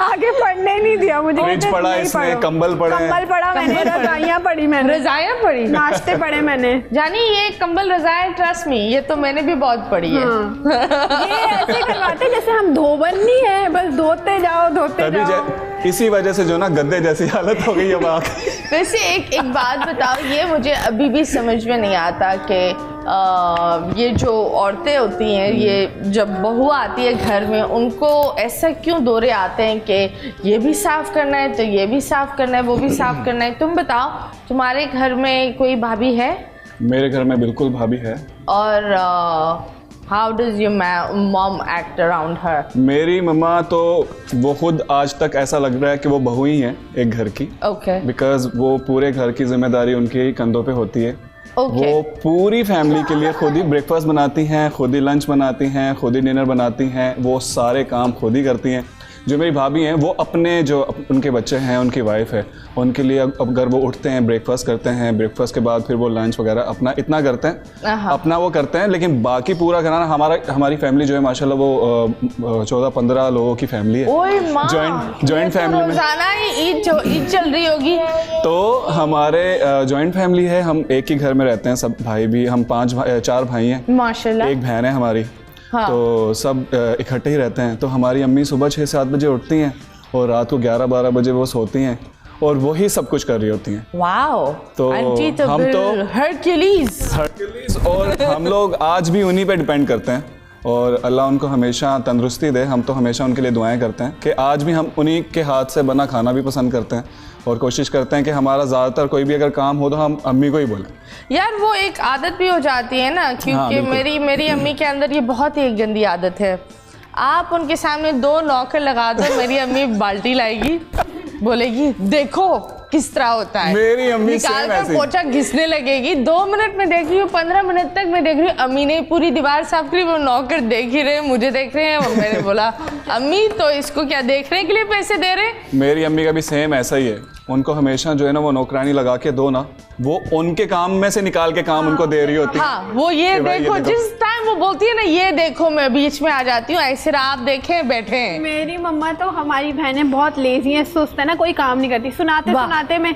D: आगे पढ़ने नहीं दिया मुझे।
E: फ्रिज पढ़ा इसने, कंबल पढ़ा
D: मैंने, रजाइयाँ पढ़ी मैंने,
B: रजाइयाँ पढ़ी,
D: नाश्ते पढ़े मैंने।
B: जानी ये कंबल रजाएं, ट्रस्ट मी, ये तो मैंने भी बहुत पढ़ी है।
D: ये ऐसे करवाते जैसे हम धोबन नहीं है, बस धोते जाओ।
E: इसी वजह से जो ना गद्दे जैसी हालत हो गई है बात।
B: वैसे एक बात बताओ, ये मुझे अभी भी समझ में नहीं आता कि ये जो औरतें होती हैं, ये जब बहू आती है घर में, उनको ऐसा क्यों दौरे आते हैं कि ये भी साफ़ करना है, तो ये भी साफ़ करना है, वो भी साफ़ करना है। तुम बताओ, तुम्हारे घर में कोई भाभी है?
E: मेरे घर में बिल्कुल भाभी है।
B: और how does your mom act around her? मेरी
E: मम्मा तो वो खुद आज तक ऐसा लग रहा है कि वो बहू ही है एक घर की।
B: ओके।
E: बिकॉज वो पूरे घर की जिम्मेदारी उनके ही कंधों पे होती है। वो पूरी फैमिली के लिए खुद ही ब्रेकफास्ट बनाती हैं, खुद ही लंच बनाती हैं, खुद ही डिनर बनाती हैं, वो सारे काम खुद ही करती हैं। जो मेरी भाभी हैं वो अपने जो उनके बच्चे हैं, उनकी वाइफ है, उनके लिए अब अगर वो उठते हैं, ब्रेकफास्ट करते हैं, ब्रेकफास्ट के बाद फिर वो लंच वगैरह अपना इतना करते हैं, अपना वो करते हैं। लेकिन बाकी पूरा घराना हमारी फैमिली जो है माशाल्लाह वो 14-15 लोगों की फैमिली है। जॉइंट फैमिली में
B: ईद चल रही होगी।
E: तो हमारे जॉइंट फैमिली है, हम एक ही घर में रहते हैं, सब भाई भी, हम 4 भाई हैं
B: माशाल्लाह,
E: एक बहन है हमारी। हाँ। तो सब इकट्ठे ही रहते हैं। तो हमारी अम्मी सुबह 6-7 बजे उठती हैं और रात को 11-12 बजे वो सोती हैं और वही सब कुछ कर रही होती हैं।
B: वाओ।
E: तो हम तो
B: हरक्यूलिस
E: और हम लोग आज भी उन्हीं पे डिपेंड करते हैं और अल्लाह उनको हमेशा तंदुरुस्ती दे। हम तो हमेशा उनके लिए दुआएं करते हैं कि आज भी हम उन्हीं के हाथ से बना खाना भी पसंद करते हैं और कोशिश करते हैं कि हमारा ज़्यादातर कोई भी अगर काम हो तो हम अम्मी को ही बोलें।
B: यार वो एक आदत भी हो जाती है ना, क्योंकि मेरी अम्मी के अंदर ये बहुत ही एक गंदी आदत है। आप उनके सामने 2 नौकर लगा दो, मेरी अम्मी बाल्टी लाएगी, बोलेगी देखो किस तरह होता है। मेरी अम्मी निकाल कर पोछा घिसने लगेगी। 2 मिनट में देख रही हूँ, 15 मिनट तक मैं देख रही हूँ, अम्मी ने पूरी दीवार साफ करी, वो नौकर देख ही रहे, मुझे देख रहे हैं। मैंने बोला अम्मी तो इसको क्या देखने के लिए पैसे दे रहे?
E: मेरी अम्मी का भी सेम ऐसा ही है। उनको हमेशा जो है ना वो नौकरानी लगा के दो ना, वो उनके काम में से निकाल के काम उनको दे रही होती है।
B: हाँ, वो ये देखो, जिस टाइम वो बोलती है ना ये देखो, मैं बीच में आ जाती हूँ, ऐसे आप देखें बैठे हैं।
D: मेरी मम्मा तो, हमारी बहनें बहुत लेजी हैं, सुस्त है ना, कोई काम नहीं करती। सुनाते मैं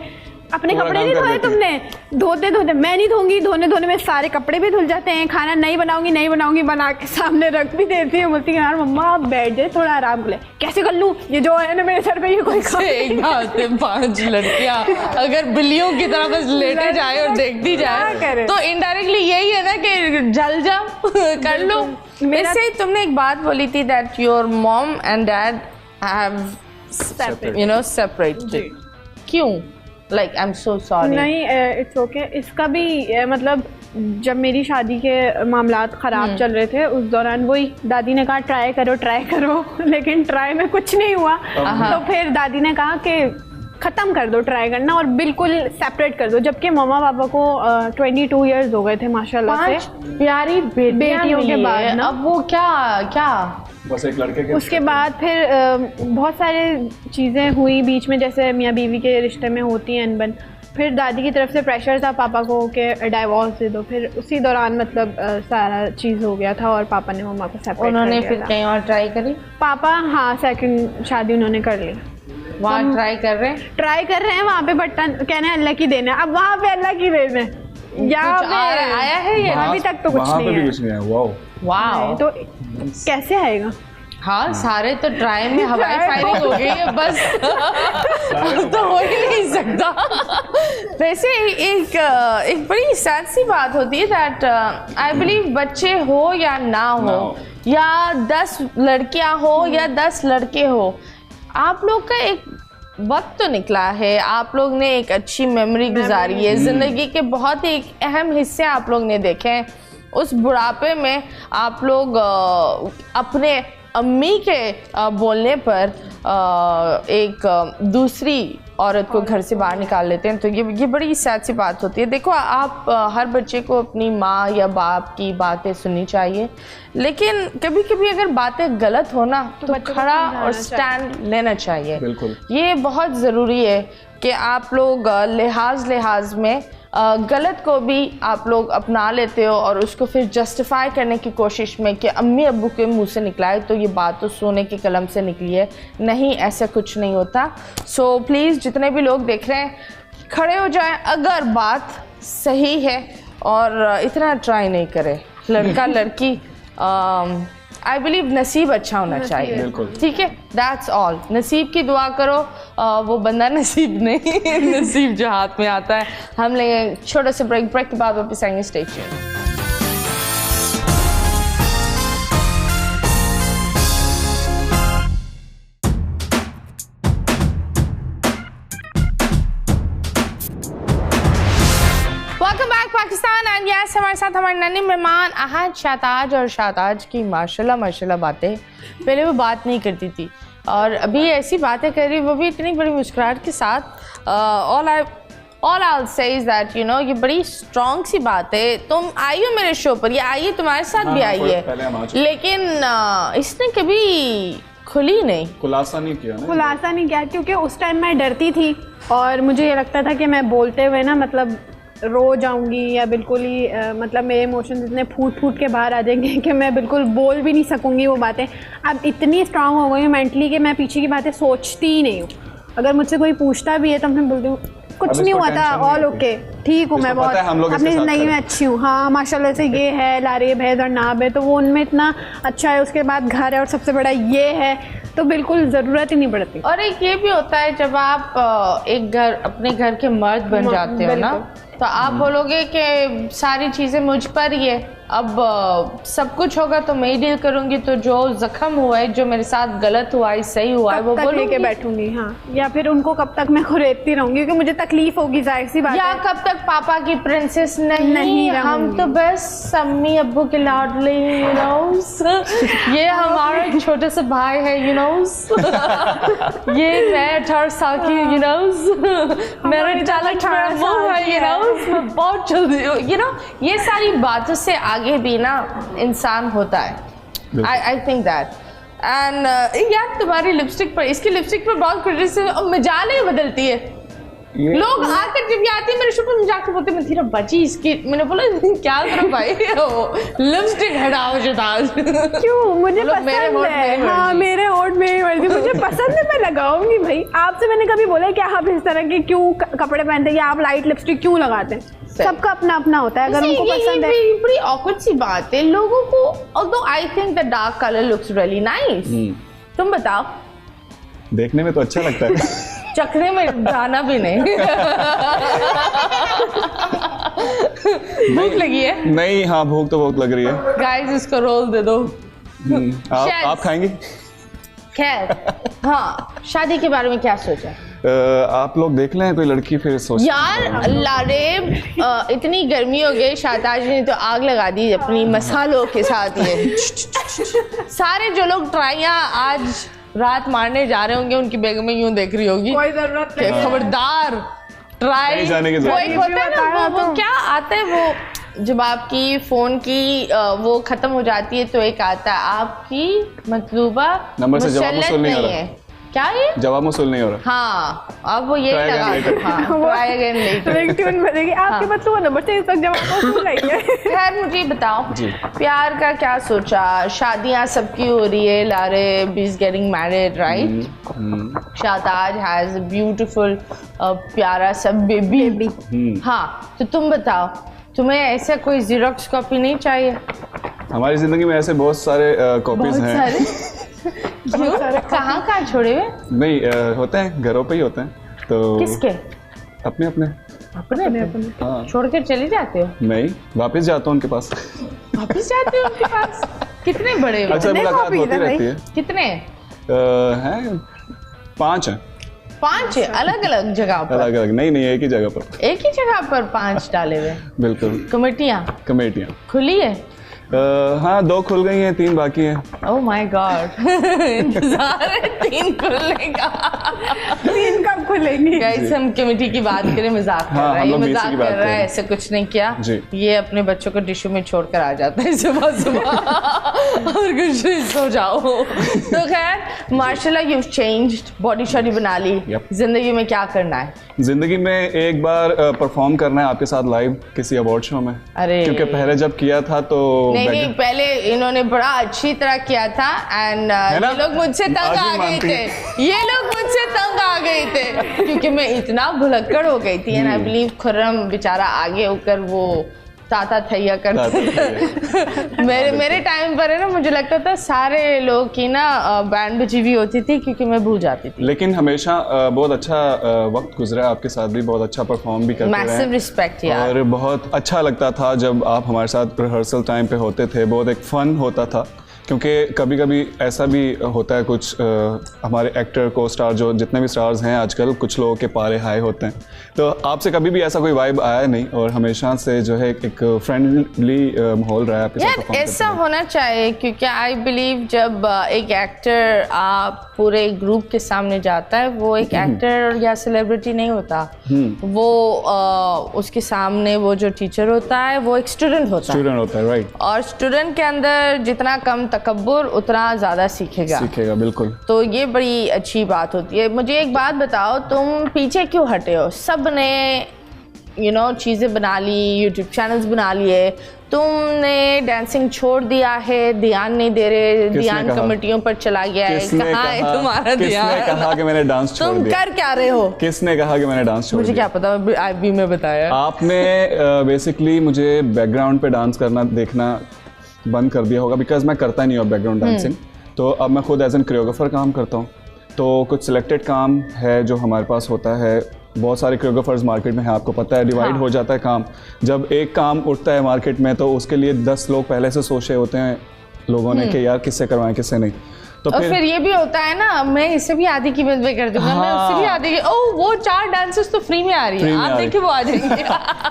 D: अपने
E: पूरा
D: कपड़े
E: काम
D: नहीं
E: कर
D: धोए
E: देती
D: तुमने? धोते मैं नहीं धोंगी, धोने में सारे कपड़े भी धुल जाते हैं। खाना नहीं बनाऊंगी बना के सामने रख भी देती है। बोलती है यार मम्मा आप बैठ जाए थोड़ा आराम कर ले। कैसे कर लूँ, ये जो है ना मेरे सर पे ये कोई काम
B: एक बात है, 5 लड़कियां अगर बिल्लियों की तरह बस लेटे जाए और देखती जाए तो इनडायरेक्टली यही है ना कि जल जाओ कर लो। वैसे तुमने एक बात बोली थी that your mom and dad have separated. क्यों? Like I am so sorry.
D: नहीं इट्स ओके। इसका भी मतलब जब मेरी शादी के मामलात ख़राब चल रहे थे उस दौरान वही दादी ने कहा ट्राई करो लेकिन ट्राई में कुछ नहीं हुआ। तो फिर दादी ने कहा कि ख़त्म कर दो ट्राई करना और बिल्कुल सेपरेट कर दो। जबकि मम्मा पापा को 22 इयर्स हो गए थे माशाल्लाह से,
B: प्यारी बेटियों के बाद ना। अब वो क्या
E: बस एक लड़के के
D: उसके बाद फिर बहुत सारे चीज़ें हुई बीच में, जैसे मियाँ बीवी के रिश्ते में होती हैं अनबन। फिर दादी की तरफ से प्रेशर था पापा को कि डाइवोर्स दे दो। फिर उसी दौरान मतलब सारा चीज़ हो गया था और पापा ने मम्मा को सेपरेट
B: उन्होंने फिर कहीं और ट्राई करी?
D: पापा हाँ सेकंड शादी उन्होंने कर ली।
B: वहाँ ट्राई कर रहे हैं
D: वहाँ पे बटन कहना है अल्लाह की देन है। अब वहाँ पे अल्लाह की देन है, यहाँ पे
B: आया है ये?
D: अभी तक तो कुछ नहीं है।
E: वाओ,
D: तो कैसे आएगा?
B: हाँ सारे तो ट्राई में हवाई फायरिंग हो गई है बस तो हो ही नहीं सकता। वैसे एक बड़ी सैड सी बात होती है दैट आई बिलीव बच्चे हो या ना हो या 10 लड़कियां हो या 10 लड़के हो, आप लोग का एक वक्त तो निकला है, आप लोग ने एक अच्छी मेमोरी गुजारी है, ज़िंदगी के बहुत ही अहम हिस्से आप लोग ने देखे हैं। उस बुढ़ापे में आप लोग अपने अम्मी के बोलने पर एक दूसरी औरत को घर से बाहर निकाल लेते हैं, तो ये बड़ी सैड सी बात होती है। देखो आप हर बच्चे को अपनी माँ या बाप की बातें सुननी चाहिए, लेकिन कभी कभी अगर बातें गलत हो ना तो खड़ा और स्टैंड लेना चाहिए।
E: बिल्कुल,
B: ये बहुत ज़रूरी है कि आप लोग लिहाज में गलत को भी आप लोग अपना लेते हो और उसको फिर जस्टिफाई करने की कोशिश में कि अम्मी अब्बू के मुंह से निकला है तो ये बात तो सोने की कलम से निकली है। नहीं, ऐसा कुछ नहीं होता। सो प्लीज़ जितने भी लोग देख रहे हैं खड़े हो जाएं अगर बात सही है और इतना ट्राई नहीं करें। लड़का लड़की आई बिलीव नसीब अच्छा होना चाहिए, ठीक है, दैट्स ऑल। नसीब की दुआ करो, वो बंदा नसीब नहीं नसीब जो हाथ में आता है। हम लेंगे छोटा सा ब्रेक के बाद वापस आएंगे। Stay tuned. Pakistan and yes हमारे साथ हमारे नन्हे मेहमान अहद शाहताज। और शाहताज की माशाल्लाह बातें, पहले वो बात नहीं करती थी और अभी ऐसी बातें कर रही, वो भी इतनी बड़ी मुस्कुराहट के साथ। ऑल आई से इज दैट यू नो ये बड़ी स्ट्रॉन्ग सी बात है। तुम आई हो मेरे शो पर, ये आई है तुम्हारे साथ भी आई है, लेकिन इसने कभी खुलासा नहीं किया
D: क्योंकि उस टाइम मैं डरती थी और मुझे ये लगता था कि मैं बोलते हुए ना मतलब रो जाऊंगी या बिल्कुल ही मतलब मेरे इमोशंस इतने फूट के बाहर आ जाएंगे कि मैं बिल्कुल बोल भी नहीं सकूंगी वो बातें। अब इतनी स्ट्रांग हो गई हूँ मेंटली कि मैं पीछे की बातें सोचती ही नहीं हूँ। अगर मुझसे कोई पूछता भी है तो मैं बोलती हूँ कुछ नहीं हुआ था, ऑल ओके, ठीक हूँ, मैं बहुत अपनी ज़िंदगी में अच्छी हूँ। हाँ माशाल्लाह से ये है, लारे भैंस और नाब है तो वो उनमें इतना अच्छा है। उसके बाद घर है और सबसे बड़ा ये है, तो बिल्कुल ज़रूरत ही नहीं पड़ती।
B: और एक ये भी होता है जब आप एक घर अपने घर के मर्द बन जाते हो ना, तो आप बोलोगे कि सारी चीज़ें मुझ पर ही है, अब सब कुछ होगा तो मैं ही डील करूंगी, तो जो जख्म हुआ है, जो मेरे साथ गलत हुआ है, सही हुआ है, वो
D: लेके बैठूंगी। हाँ, या फिर उनको कब तक मैं खुरेदती रहूंगी क्योंकि मुझे तकलीफ होगी, जाहिर सी बात है।
B: या कब तक पापा की प्रिंसेस नहीं हम तो बस अम्मी अब्बू के लाडले, यू नो ये हमारा एक छोटा सा भाई है, यू नो ये मैं 18 साल की, यू नो मेरा टैलेंट है, यू नो बहुत जल्दी, यू नो ये सारी बातों से आगे भी ना इंसान होता है। I think that. एंड यार तुम्हारी लिपस्टिक पर, इसकी लिपस्टिक पर बहुत क्रिटिसिज्म मजाल ही बदलती है। लोग आकर जब ये आती है मेरे शो पर जाकर बोलते हैं तेरा बची इसकी, मैंने बोला क्या करो भाई लिपस्टिक हटाओ शताज।
D: क्यों? मुझे पसंद है। हाँ मेरे होठ मेरी मर्जी, मुझे पसंद है मैं लगाऊंगी भाई। आपसे मैंने कभी बोला कि आप इस तरह के क्यों कपड़े पहनते हैं या आप लाइट लिपस्टिक क्यों लगाते हैं? सबका अपना अपना होता है, अगर उनको पसंद है।
B: ये बड़ी ऑकवर्ड सी बात है लोगों को। Although I think the dark colour looks really nice. तुम बताओ।
E: देखने में तो अच्छा लगता है,
B: चखने में जाना भी नहीं। भूख लगी है?
E: नहीं, हाँ भूख तो बहुत लग रही है।
B: गाइस इसको रोल दे दो।
E: आप खाएंगे?
B: खैर, हाँ, शादी के बारे में क्या सोचा?
E: आप लोग देख लें कोई लड़की फिर सोच।
B: यार लारेब, इतनी गर्मी हो गई, शाहताज ने तो आग लगा दी अपनी मसालों के साथ। ये सारे जो लोग ट्राइयां आज रात मारने जा रहे होंगे उनकी बेगमें यूं देख रही होगी,
D: कोई जरूरत नहीं,
B: खबरदार ट्राई
E: जाने की
B: वो एक होता है ना, वो क्या आता है, वो जब आपकी फोन की वो खत्म हो जाती है तो एक आता है आपकी मतलूबा
E: नंबर से जवाब
B: मुसल्लत
E: वसूल नहीं हो
B: नहीं
E: रहा
B: है। क्या ये
E: जवाब वसूल नहीं हो रहा?
B: हाँ, अब वो ये लगा ट्राई अगेन लेटर।
D: रिंगटोन बजेगी आपके मतलब वो नंबर से इस वक्त जवाब वसूल नहीं है।
B: खैर मुझे बताओ, प्यार का क्या सोचा? शादियां सबकी हो रही है, Laraib is getting married right, Shahtaj has a beautiful प्यारा सब बेबी। हाँ, तो तुम बताओ, तुम्हें ऐसा कोई जीरोक्स कॉपी नहीं चाहिए?
E: हमारी जिंदगी में ऐसे बहुत सारे कॉपीज हैं।
B: क्यों? कहाँ छोड़े हुए?
E: नहीं, होते हैं, घरों पे ही होते हैं। तो
B: किसके?
E: अपने अपने
B: हाँ। छोड़ कर चले जाते हो?
E: नहीं, वापस जाता हूँ उनके पास।
B: वापस जाते हो उनके पास? कितने बड़े हो?
E: अक्सर मुलाकात होती रहती है।
B: कितने
E: हैं? 5 हैं।
B: 5 है अलग अलग जगह पर?
E: अलग अलग नहीं, एक ही जगह पर।
B: एक ही जगह पर 5 डाले हुए?
E: बिल्कुल। कमेटियाँ
B: खुली है?
E: हाँ, 2 खुल गई हैं, 3 बाकी हैं।
B: ओह माय गॉड, इंतजार है 3 खुलने का।
D: 3 कब खुलेंगी?
B: गाइस हम कमेटी की बात करें, मजाक कर रहा है, ये मजाक कर रहा है, ऐसे कुछ नहीं किया। ये अपने बच्चों को टिश्यू में छोड़कर आ जाता है सुबह सुबह और कुछ नहीं, सो जाओ। तो खैर माशाल्लाह यू चेंज्ड, बॉडी शॉडी बना ली। जिंदगी में क्या करना है?
E: जिंदगी में एक बार परफॉर्म करना है आपके साथ लाइव किसी अवार्ड शो में।
B: अरे
E: क्योंकि पहले जब किया था तो
B: नहीं, पहले इन्होंने बड़ा अच्छी तरह किया था एंड ये लोग मुझसे तंग आ गए थे, क्योंकि मैं इतना भुलक्कड़ हो गई थी। एंड आई बिलीव खुर्रम बेचारा आगे होकर वो ताता थैया करते। मेरे टाइम पर है ना, मुझे लगता था सारे लोग की ना बैंड बजी हुई होती थी क्योंकि मैं भूल जाती थी।
E: लेकिन हमेशा बहुत अच्छा वक्त गुजरा आपके साथ भी, बहुत अच्छा परफॉर्म भी करते रहे।
B: मैसिव रिस्पेक्ट यार।
E: और बहुत अच्छा लगता था जब आप हमारे साथ रिहर्सल टाइम पे होते थे, बहुत एक फन होता था। क्योंकि कभी कभी ऐसा भी होता है, कुछ हमारे एक्टर को स्टार जो जितने भी स्टार्स हैं आजकल, कुछ लोगों के पारे हाई होते हैं। तो आपसे कभी भी ऐसा कोई वाइब आया नहीं और हमेशा से जो है एक फ्रेंडली माहौल रहा है आपके साथ?
B: यार ऐसा होना चाहिए, क्योंकि आई बिलीव जब एक एक्टर आप पूरे ग्रुप के सामने जाता है, वो एक एक्टर या सेलिब्रिटी नहीं होता, वो उसके सामने वो जो टीचर होता है वो एक स्टूडेंट होता है, राइट। और स्टूडेंट के अंदर जितना कम तकब्बुर उतना ज़्यादा सीखेगा, बिल्कुल। तो ये बड़ी अच्छी बात होती है। मुझे एक बात बताओ, तुम पीछे क्यों हटे हो? सब ने चीज़ें बना ली, यूट्यूब चैनल्स बना लिए, तुमने डांसिंग छोड़ दिया है, ध्यान नहीं दे रहे, ध्यान कमेटियों पर चला गया है। कहाँ है तुम्हारा ध्यान? किसने कहा कि मैंने डांस छोड़ दिया? तुम कर क्या रहे हो? किसने कहा कि मैंने डांस छोड़ दिया? मुझे क्या पता, अभी मैं बताया। आपने बेसिकली मुझे बैकग्राउंड पे डांस करना देखना बंद कर दिया होगा, बिकॉज मैं करता ही नहीं हूँ बैकग्राउंड डांसिंग। तो अब मैं खुद एज एन कोरियोग्राफर काम करता हूँ। तो कुछ सिलेक्टेड काम है जो हमारे पास होता है, बहुत सारे कोरियोग्राफर्स मार्केट में हैं, आपको पता है, डिवाइड हो जाता है काम। जब एक काम उठता है मार्केट में तो उसके लिए 10 लोग पहले से सोचे होते हैं लोगों ने कि यार किससे करवाएं किससे नहीं। तो फिर ये भी होता है ना, मैं इससे भी आधी कीमत में कर दूंगा, मैं उससे भी आधी ओह वो 4 डांसेस तो फ्री में आ रही है, आप देखिए वो आ जाएंगे।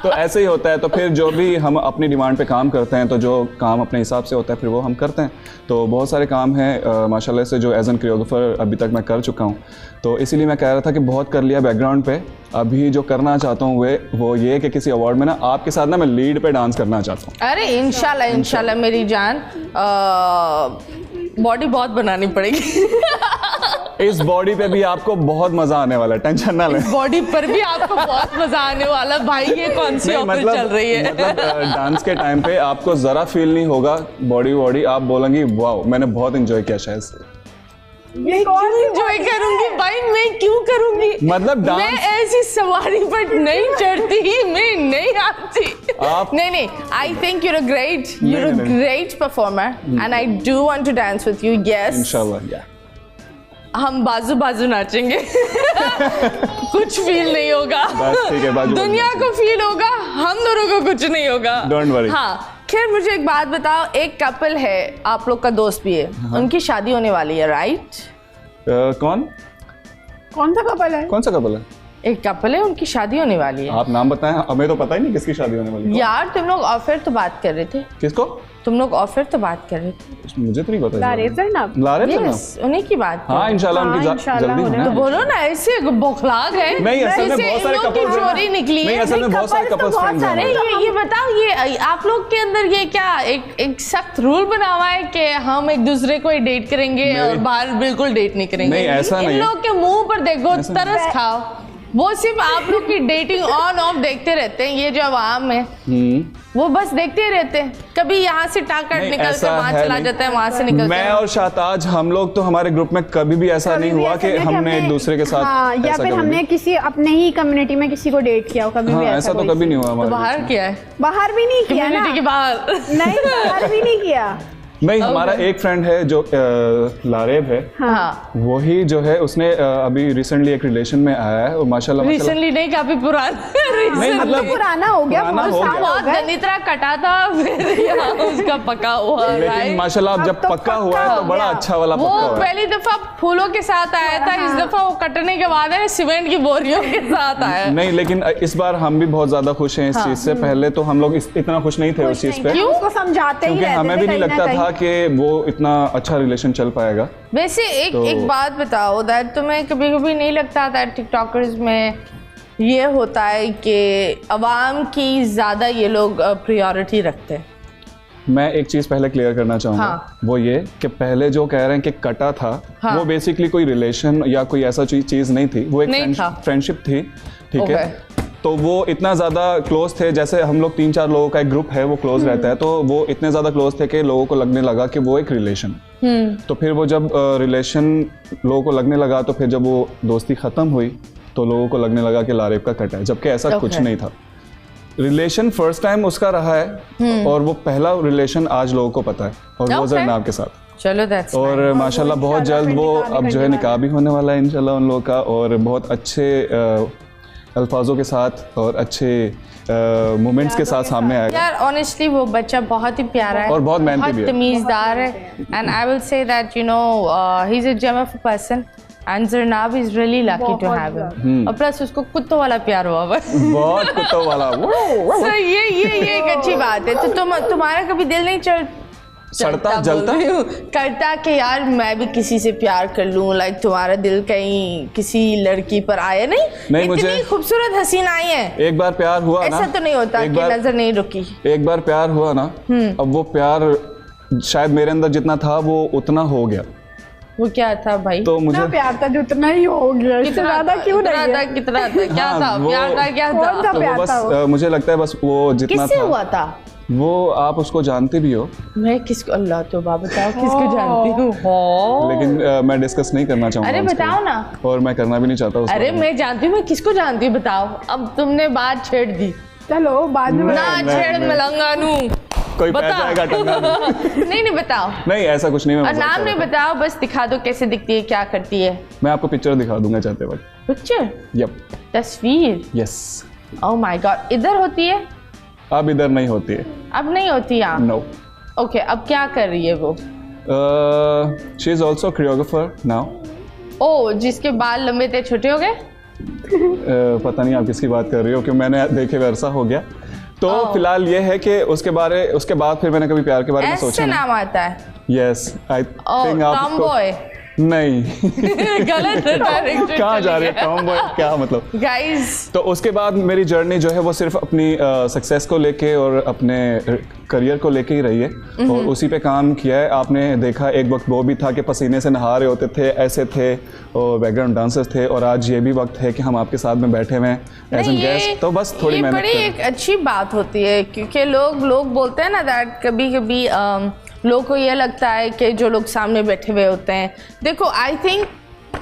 B: तो ऐसे ही होता है। तो फिर जो भी हम अपनी डिमांड पे काम करते हैं, तो जो काम अपने हिसाब से होता है फिर वो हम करते हैं। तो बहुत सारे काम हैं माशाल्लाह से जो एज एन कोरियोग्राफर अभी तक मैं कर चुका हूँ। तो इसीलिए मैं कह रहा था कि बहुत कर लिया बैकग्राउंड पे, अभी जो करना चाहता हूँ वो ये कि किसी अवार्ड में ना आपके साथ ना मैं लीड पे डांस करना चाहता हूँ। अरे इंशाल्लाह मेरी जान, बॉडी बहुत बनानी पड़ेगी। इस बॉडी पे भी आपको बहुत मजा आने वाला है, टेंशन ना लें। बॉडी पर भी आपको बहुत मजा आने वाला भाई। ये कौन सी ऑफर चल रही है? मतलब डांस के टाइम पे आपको जरा फील नहीं होगा बॉडी, आप बोलेंगी वाओ मैंने बहुत एंजॉय किया शायद से। मैं क्यों एंजॉय करूंगी भाई, मैं क्यों करूंगी?
E: मतलब डांस,
B: मैं ऐसी सवारी पर नहीं चढ़ती, मैं नहीं आती।
E: आप
B: नहीं, I think you're a great performer and I do want to dance with you. Yes,
E: इंशाल्लाह।
B: हम बाजू बाजू नाचेंगे। कुछ फील नहीं होगा,
E: बस ठीक है, बाजू
B: दुनिया को फील होगा, हम दोनों को कुछ नहीं होगा।
E: Don't worry.
B: हाँ, खैर मुझे एक बात बताओ, एक कपल है, आप लोग का दोस्त भी है, उनकी शादी होने वाली है, राइट?
D: कौन सा कपल है?
E: कौन सा कपल है?
B: एक कपल है, उनकी शादी होने वाली है।
E: आप नाम बताएं, हमें तो पता ही नहीं किसकी शादी होने वाली है।
B: यार तुम लोग ऑफर तो बात कर रहे थे।
E: किसको?
B: तुम लोग ऑफर तो बात कर रहे थे।
E: मुझे तो नहीं पता।
D: लारेब जरनब।
E: लारेब जरनब,
B: Yes, उन्हीं की बात कर
E: हाँ
B: रहे
E: इंशाल्लाह
D: हाँ,
E: उनकी
D: इंशाल्लाह
E: जल्दी
D: होने
E: होना
B: तो
E: है।
B: बोलो ना, ऐसे बौखला गए।
E: नहीं, असल में
B: जैसे
E: बहुत सारे
B: इन लोग की
E: couples हैं।
B: जोड़ी निकली
E: नहीं,
B: है।
E: असल में बहुत सारे
D: couples तो
E: कपल्स
D: बहुत
E: फ्रेंड्स
D: सारे
E: हैं।
B: ये बताओ, ये आप लोग के अंदर ये क्या एक सख्त रूल बना हुआ है कि हम एक दूसरे को ही डेट करेंगे और बाहर बिल्कुल डेट नहीं करेंगे?
E: नहीं, ऐसा नहीं
B: इन
E: है।
B: लोग के मुंह पर देखो, तरस खाओ। वो सिर्फ आप लोग की डेटिंग ऑन ऑफ देखते रहते हैं। ये जो आवाम है वो बस देखते ही रहते हैं, कभी यहाँ से टाकट
E: नहीं,
B: निकल कर
E: ऐसा
B: वहाँ
E: है
B: चला
E: नहीं।
B: जाता है, वहाँ से निकल
E: मैं और शाहताज, हम लोग तो हमारे ग्रुप में कभी भी ऐसा नहीं हुआ कि हमने एक दूसरे के साथ
D: हाँ, या
E: ऐसा
D: फिर
E: कभी
D: हमने
E: नहीं।
D: किसी अपने ही कम्युनिटी में किसी को डेट किया हो, कभी
E: हाँ,
D: भी
E: ऐसा तो
D: कोई
E: कभी नहीं हुआ
B: तो
E: हमारे
B: बाहर
E: बीच में।
B: किया है,
D: बाहर भी नहीं किया ना।
B: कम्युनिटी के बाहर।
D: नहीं, बाहर भी नहीं किया।
E: नहीं, हमारा एक फ्रेंड है जो लारेब है,
B: हाँ,
E: वही जो है उसने अभी रिसेंटली एक रिलेशन में आया है और माशाल्लाह
B: रिसेंटली नहीं, काफी पुराना।
E: नहीं, मतलब
D: पुराना हो गया,
E: पुराना
D: बहुत
E: हो
D: साल
E: गया।
D: हो
B: बहुत
D: गए।
B: गंदी तरह कटा था, फिर यहाँ उसका पका हुआ,
E: लेकिन
B: right?
E: माशाल्लाह अब
D: अब
E: जब
D: तो
E: पक्का हुआ है
D: पक्का
E: तो
D: हो
E: बड़ा
D: गया।
E: अच्छा वाला
B: वो
E: पक्का हुआ है।
B: पहली दफा फूलों के साथ आया था, इस दफा वो कटने के बाद है सीमेंट की बोरियों के साथ आया।
E: नहीं, लेकिन इस बार हम भी बहुत ज्यादा खुश हैं इस चीज से। पहले तो हम लोग इतना खुश नहीं थे उस चीज पे,
B: क्यों?
D: उसको समझाते ही
E: क्योंकि
D: रहते
E: हमें
D: थे
E: भी नहीं
D: कहीं ना
E: लगता
D: कहीं।
E: था कि वो इतना अच्छा रिलेशन चल पाएगा।
B: वैसे एक बात बताओ, दैट तुम्हें कभी कभी नहीं लगता दैट टिकटॉकर्स में ये होता है कि अवाम की ज्यादा ये लोग प्रायोरिटी रखते हैं?
E: मैं एक चीज पहले क्लियर करना चाहूंगा,
B: हाँ।
E: वो ये कि पहले जो कह रहे हैं कि कटा था,
B: हाँ।
E: वो बेसिकली कोई रिलेशन या कोई ऐसा चीज नहीं थी, वो
B: नहीं
E: एक
B: था।
E: फ्रेंडशिप थी, ठीक है।
B: Okay.
E: तो वो इतना ज़्यादा क्लोज थे, जैसे हम लोग 3-4 लोगों का एक ग्रुप है, वो क्लोज रहता है, तो वो इतने ज़्यादा क्लोज थे कि लोगों को लगने लगा कि वो एक रिलेशन। तो फिर वो जब रिलेशन लोगों को लगने लगा, तो फिर जब वो दोस्ती ख़त्म हुई तो लोगों को लगने लगा कि लारेब का कटा है, जबकि ऐसा कुछ नहीं था। रिलेशन फर्स्ट टाइम उसका रहा है और वो पहला रिलेशन आज लोगों को पता है, और वो जरनाब के साथ।
B: चलो दैट्स
E: और माशाल्लाह बहुत जल्द वो अब जो है निकाह भी होने वाला है इंशाल्लाह उन लोगों का, और बहुत अच्छे अल्फाजों के साथ और अच्छे मोमेंट्स के साथ सामने आएगा।
B: यार ऑनेस्टली वो बच्चा बहुत ही प्यारा है
E: और बहुत मेहनती भी है।
B: तमीज़दार है, and I will say that you know he is a gem of a person and Zarnab is really lucky to have him. और प्लस उसको कुत्तों वाला प्यार हुआ हुआ है।
E: बहुत कुत्तों वाला
B: So, ये एक अच्छी बात है। तो तुम्हारा कभी दिल नहीं
E: सड़ता जलता
B: करता कि यार मैं भी किसी से प्यार कर लूं, लाइक तुम्हारा दिल कहीं किसी लड़की पर आया? नहीं इतनी
E: मुझे
B: खूबसूरत हसीन आई है।
E: एक बार प्यार हुआ ना,
B: ऐसा तो नहीं होता कि नजर नहीं रुकी।
E: एक बार प्यार हुआ ना, अब वो प्यार शायद मेरे अंदर जितना था वो उतना हो गया।
B: वो क्या था भाई?
E: तो मुझे
D: प्यार था जो उतना ही हो गया, इससे ज्यादा क्यों नहीं है?
B: कितना था क्या
E: हाँ,
B: था प्यार था क्या
D: कौन सा
B: था?
E: तो वो
D: प्यार था वो?
E: बस मुझे लगता है बस वो जितना
B: किससे
E: था
B: हुआ था?
E: वो आप उसको जानते भी हो,
B: मैं किसको? अल्लाह तो बताओ किसको जानती हूँ? हो
E: लेकिन मैं डिस्कस नहीं करना चाहूँगा।
B: अरे बताओ ना।
E: और मैं करना भी नहीं चाहता उस
B: अरे
E: बारे में।
B: मैं जानती हूँ, मैं किसको जानती हूँ बताओ। अब तुमने बात छेड़ दी
D: चलो बाद में
B: ना, छेड़ मलंगानू
E: कोई पै
B: बताओ।
E: जाएगा टंगा।
B: नहीं बताओ,
E: नहीं ऐसा कुछ नहीं, मैं
B: और
E: मजाक
B: नाम
E: कर
B: नहीं
E: रहा था।
B: बताओ, बस दिखा दो कैसे दिखती है, क्या करती है।
E: मैं आपको पिक्चर दिखा दूंगा चाहते वक्त।
B: पिक्चर?
E: यप,
B: तस्वीर?
E: यस।
B: ओह माय गॉड, इधर होती है?
E: अब इधर नहीं होती है।
B: अब नहीं होती यहाँ?
E: नो।
B: ओके, अब क्या कर रही है वो?
E: She is also choreographer now.
B: ओ, जिसके बाल लंबे थे छोटे हो गए?
E: पता नहीं आप किसकी बात कर रही हो, क्योंकि मैंने देखे हुए अरसा हो गया। तो फिलहाल ये है कि उसके बाद फिर मैंने कभी प्यार के बारे में
B: ऐसे
E: सोचा
B: नाम आता है?
E: यस, आई थिंक आप
B: टॉम बॉय?
E: नहीं
B: गलत डायरेक्शन।
E: कहाँ जा रहे हैं टॉम बॉय, क्या मतलब?
B: गाइस
E: तो उसके बाद मेरी जर्नी जो है वो सिर्फ अपनी सक्सेस को लेके और अपने करियर को लेके ही रही है, और उसी पे काम किया है। आपने देखा एक वक्त वो भी था कि पसीने से नहा रहे होते थे, ऐसे थे, और बैकग्राउंड डांसर्स थे, और आज ये भी वक्त है कि हम आपके साथ में बैठे हुए हैं एज एन गेस्ट। तो बस थोड़ी मेहनत
B: बड़ी एक अच्छी बात होती है, क्योंकि लोग बोलते हैं ना दैट कभी कभी लोगों को ये लगता है कि जो लोग सामने बैठे हुए होते हैं, देखो आई थिंक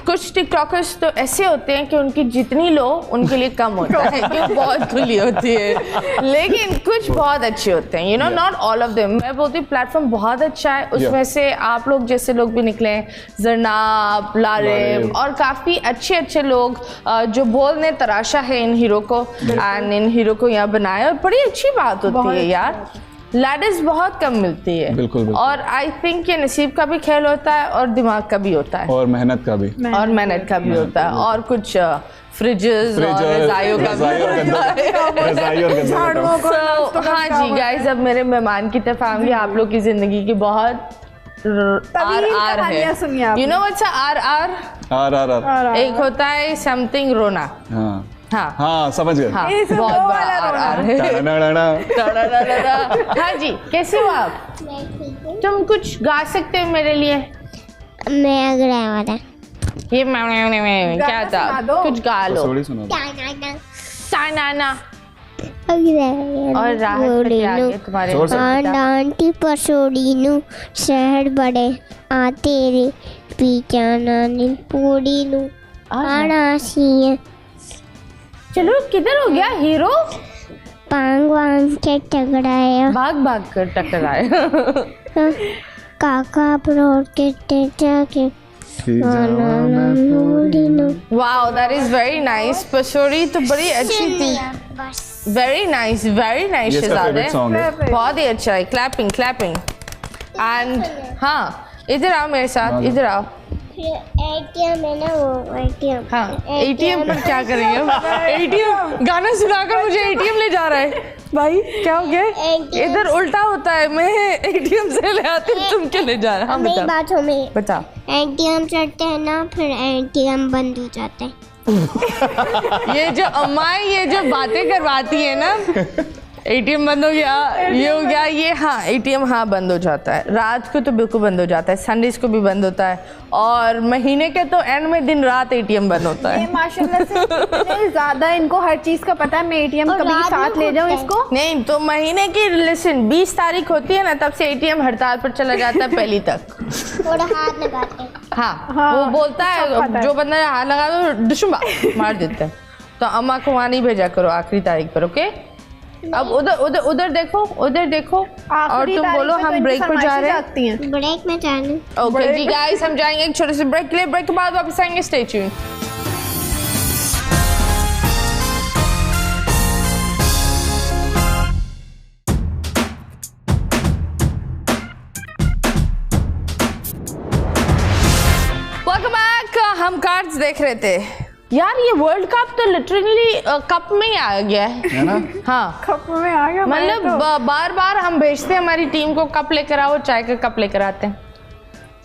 B: कुछ टिकटॉकर्स तो ऐसे होते हैं कि उनकी जितनी लो उनके लिए कम होता है, कि वो बहुत खुली होती है, लेकिन कुछ बहुत अच्छे होते हैं, you know, not all of them. मैं बोलती हूँ प्लेटफॉर्म बहुत अच्छा है, उसमें से आप लोग जैसे लोग भी निकले हैं, जरनाब, लारिब और काफ़ी अच्छे लोग जो बोलने तराशा है इन हीरो को, एंड इन हीरो को यहाँ बनाया, और बड़ी अच्छी बात होती है यार। लैडर्स बहुत कम मिलती है,
E: बिल्कुल।
B: और आई थिंक ये नसीब का भी खेल होता है और दिमाग का भी होता है,
E: और मेहनत का भी,
B: और मेहनत का भी होता है, और कुछ फ्रिजेस और रजाइयों का भी होता है। हाँ जी गाइस, अब मेरे मेहमान की तरफ आऊंगी। आप लोग की जिंदगी की बहुत आर है, you know what's R
E: R.
B: एक होता है समथिंग रोना, हाँ
E: हाँ समझ गए,
B: हाँ, बहुत बड़ा आर है। हाँ जी, कैसे हो आप? तुम कुछ गा सकते हो मेरे लिए?
C: मैं अगला वाला
B: ये क्या था, कुछ गा लो। सानाना और राहत तुम्हारे
C: आंटी पसोड़ी शहर बड़े आ तेरे पीछा नानी पूरी नु आनासी।
B: चलो किधर हो गया हीरो?
C: पांग वांग के टकराया,
B: भाग कर टकराया।
C: काका ब्रोड के टेटा के
B: wow, that is very nice. पसोड़ी तो बड़ी अच्छी थी, वेरी नाइस शहजादे, बहुत ही अच्छा है। क्लैपिंग एंड हाँ, इधर आओ मेरे साथ, इधर आओ।
C: एटीएम है ना वो, एटीएम।
B: हाँ, एटीएम पर क्या करेंगे? एटीएम गाना सुनाकर मुझे एटीएम ले जा रहा है भाई, क्या हो गया? इधर उल्टा होता है, मैं एटीएम से ले आती हूँ, तुम क्यों ले जा रहे? हाँ
C: मेरी बात हो, मैं
B: बता।
C: एटीएम चढ़ते हैं ना, फिर एटीएम बंद हो जाते हैं।
B: ये जो अम्माएं ये जो बातें करवाती है ना, एटीएम बंद हो गया, ये हो गया, ये हाँ एटीएम हाँ बंद हो जाता है, रात को तो बिल्कुल बंद हो जाता है, संडेज को भी बंद होता है, और महीने के तो एंड में दिन रात एटीएम बंद होता है।
D: ये माशाल्लाह से इतने ज़्यादा इनको हर चीज़ का पता है। मैं एटीएम कभी साथ ले जाऊँ इसको?
B: नहीं, तो महीने की लिसन 20 तारीख होती है ना, तब से एटीएम हड़ताल पर चला जाता है पहली तक।
C: थोड़ा हाथ लगाते हैं।
B: हाँ, वो बोलता है जो बंदा हाथ लगा दो दुश्मन मार देते हैं, तो अम्मा को वहाँ नहीं भेजा करो आखिरी तारीख पर, ओके? अब उधर देखो, और तुम बोलो हम ब्रेक पर जा रहे हैं।
C: ब्रेक में जाने।
B: ओके जी गाइस, हम जाएंगे एक छोटे से ब्रेक के लिए, ब्रेक के बाद वापस आएंगे, स्टे ट्यून्ड। Welcome back. हम कार्ड्स देख रहे थे यार, ये वर्ल्ड कप तो लिटरली कप में ही आ गया है
E: ना?
B: हाँ,
D: कप में आ गया,
B: मतलब बार हम भेजते हैं हमारी टीम को कप लेकर आओ, चाय का कप लेकर आते हैं।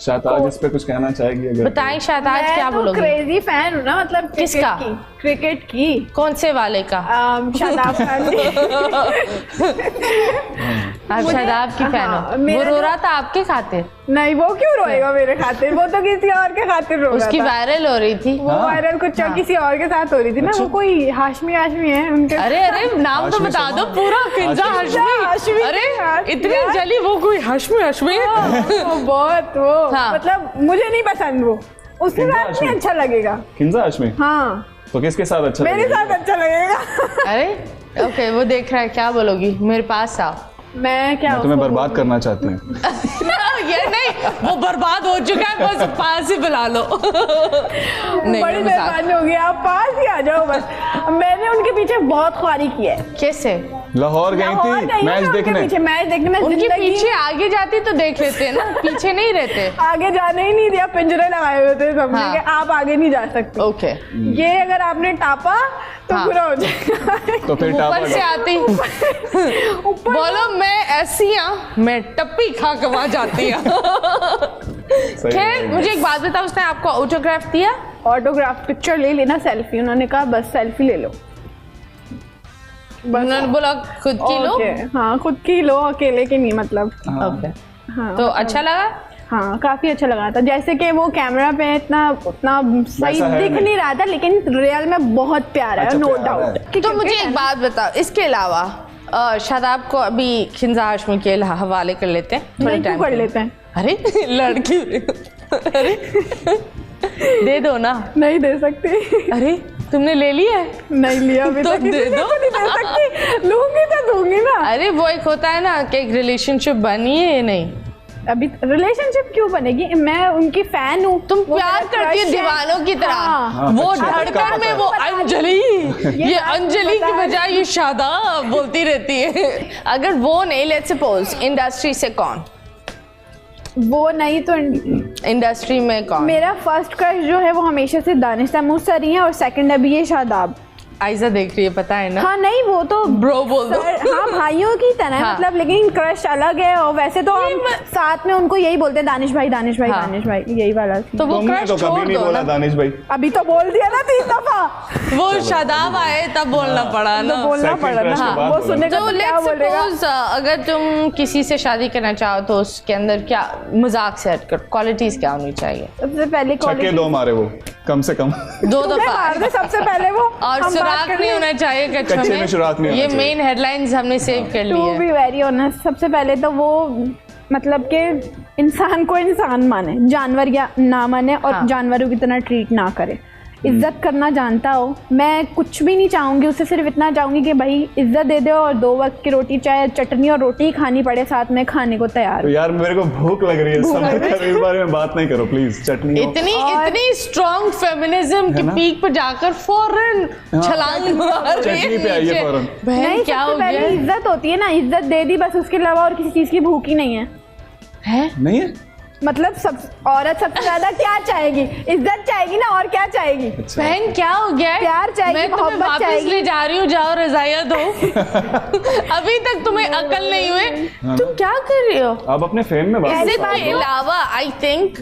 E: शाताज इस पे कुछ कहना चाहेगी? अगर
B: बताएं शाताज, क्या बोलोगे?
D: क्रेजी फैन हूँ ना, मतलब
B: किसका?
D: क्रिकेट की।
B: कौन से वाले का?
D: शादाब खान।
B: आप शादाब की फैन हो? वो रो रहा था आपके खातिर?
D: नहीं, वो क्यों रोएगा मेरे खातिर, वो तो किसी और के खातिर रो रहा था।
B: उसकी वायरल हो रही थी,
D: वो वायरल कुछ किसी और के साथ हो रही थी ना, वो कोई हाशमी है उनके।
B: अरे नाम तो बता दो पूरा, किंजा हाशमी। अरे इतनी जली वो कोई हाशमी।
D: बहुत वो, मतलब मुझे नहीं पसंद वो, उसके साथ नहीं अच्छा लगेगा।
E: किंजा हाशमी?
D: हाँ,
E: तो किसके साथ अच्छा
D: मेरे साथ अच्छा लगेगा।
B: अरे ओके, वो देख रहा है, क्या बोलोगी? मेरे पास आओ।
D: मैं
E: तुम्हें बर्बाद करना चाहती हूँ।
B: ये नहीं, वो बर्बाद हो चुका है, बस पास ही बुला लो।
D: बड़ी मेहरबानी होगी, आप पास ही आ जाओ बस। मैंने उनके पीछे बहुत ख्वारी की है।
B: कैसे?
E: लाहौर गई थी मैच देखने में।
B: उनके पीछे आगे जाती तो देख लेते हैं ना, पीछे नहीं रहते।
D: आगे जाने ही नहीं दिया, पिंजरे लगाए हुए थे सबने कि आप आगे नहीं जा सकते।
B: ओके,
D: ये अगर आपने टापा तो बुरा हो जाएगा।
E: तो फिर
B: ऊपर से आती बोलो मैं ऐसी मैं टप्पी खा के वहां जाती हूँ। खैर मुझे एक बात बताओ, उसने आपको ऑटोग्राफ दिया?
D: ऑटोग्राफ, पिक्चर ले लेना, सेल्फी। उन्होंने कहा बस सेल्फी ले लो।
B: उन्होंने बोला खुद की लो?
D: हाँ, खुद की लो, अकेले की नहीं, मतलब।
B: ओके, तो अच्छा लगा?
D: हाँ, काफी अच्छा लगा था। जैसे कि वो कैमरा पे उतना सही दिख नहीं रहा था, लेकिन रियल में बहुत प्यारा है, नो डाउट।
B: तो मुझे एक बात बताओ, इसके अलावा शादाब को अभी खिंजा हाशमी के हवाले कर लेते हैं थोड़े टाइम
D: कर लेते हैं।
B: अरे लड़की अरे दे दो ना।
D: नहीं दे सकती।
B: अरे तुमने ले लिया है?
D: नहीं लिया अभी
B: तो
D: तक।
B: दे दो।
D: नहीं दे सकती, लूंगी तो दूंगी ना।
B: अरे वो एक होता है ना कि एक रिलेशनशिप बनी है या नहीं।
D: अभी रिलेशनशिप क्यों बनेगी? मैं उनकी फैन हूँ।
B: तुम प्यार करती है दीवानों की तरह।
D: हाँ।
B: वो धड़कन में वो अंजलि, ये अंजलि की बजाय ये शादाब बोलती रहती है। अगर वो नहीं, लेट्स सपोज इंडस्ट्री से कौन?
D: वो नहीं तो
B: इंडस्ट्री में कौन?
D: मेरा फर्स्ट क्रश जो है वो हमेशा से दानिश तैमूर सर ही है और सेकंड अभी ये शादाब।
B: आयजा देख रही है, पता है ना?
D: हाँ नहीं वो तो
B: ब्रो बोल दो।
D: हाँ भाइयों की तरह
B: हाँ।
D: मतलब, लेकिन क्रश अलग है और वैसे तो हम साथ में उनको यही बोलते हैं दानिश भाई दानिश भाई
B: हाँ।
D: दानिश भाई, यही वाला।
B: तो वो
E: तुमने
B: क्रश
E: तो कभी
B: छोड़
E: नहीं
B: दो
E: बोला
B: ना।
E: दानिश भाई।
D: अभी तो बोल दिया ना 3 दफा।
B: वो शादाब आए तब बोलना पड़ा ना।
D: तो बोलना
E: Second
D: पड़ा
E: crush
D: ना।
E: के बाद
D: वो
E: बोला।
D: सुनेगा
B: तो
D: तो क्या
B: लेट्स
D: बोलेगा?
B: सपोज अगर तुम किसी से शादी करना चाहो तो उसके अंदर क्या, मजाक से हटकर क्वालिटीज क्या होनी चाहिए?
D: सबसे पहले
E: छक्के 2 मारे वो, कम से कम।
B: 2
D: तुम्हें मार दे
B: दफा।
D: सबसे पहले वो।
B: और
D: हम बात
B: सुराख
D: कर
B: नहीं
D: ले।
B: होना चाहिए कच्चे
E: कच्चे में सुराख नहीं
B: ये
E: होना चाहिए।
B: मेन हेडलाइंस हमने सेव कर ली
D: टू
B: है।
D: बी वेरी ऑनेस्ट, सबसे पहले तो वो मतलब कि इंसान को इंसान माने, जानवर या ना माने और
B: हाँ।
D: जानवरों की तरह ट्रीट ना करे, इज्जत करना जानता हो। मैं कुछ भी नहीं चाहूंगी उससे, सिर्फ इतना चाहूंगी कि भाई इज्जत दे दे और 2 वक्त की रोटी, चाहे चटनी और रोटी ही खानी पड़े साथ में, खाने को तैयार।
E: यार मेरे को भूख लग रही है, समय कर इस बारे में बात नहीं करो प्लीज। चटनी हो।
B: इतनी स्ट्रॉन्ग फेमिनिज्म की
E: ना?
B: पीक पर जाकर फौरन छलांग मार रही है
E: चटनी पे आइए
B: नीचे।
E: फौरन।
B: बहन
D: नहीं,
B: क्या हो
D: सबसे पहले
B: गया
D: इज्जत होती है ना, इज्जत दे दी बस, उसके अलावा और किसी चीज की भूख ही नहीं है।
B: है?
E: नहीं है?
D: मतलब सब औरत सबसे ज्यादा क्या चाहेगी? इज्जत चाहेगी ना, और क्या चाहेगी?
B: बहन क्या हो गया है?
D: प्यार चाहेगी,
B: मैं तुम्हें
D: मोहब्बत
B: वापस
D: चाहेगी।
B: ले जा रही हूँ, जाओ रजाइया दो। अभी तक तुम्हें अकल नहीं हुए, तुम क्या कर रही हो?
E: आप अपने फ्रेंड में बात
B: इससे
E: करो।
B: के अलावा आई थिंक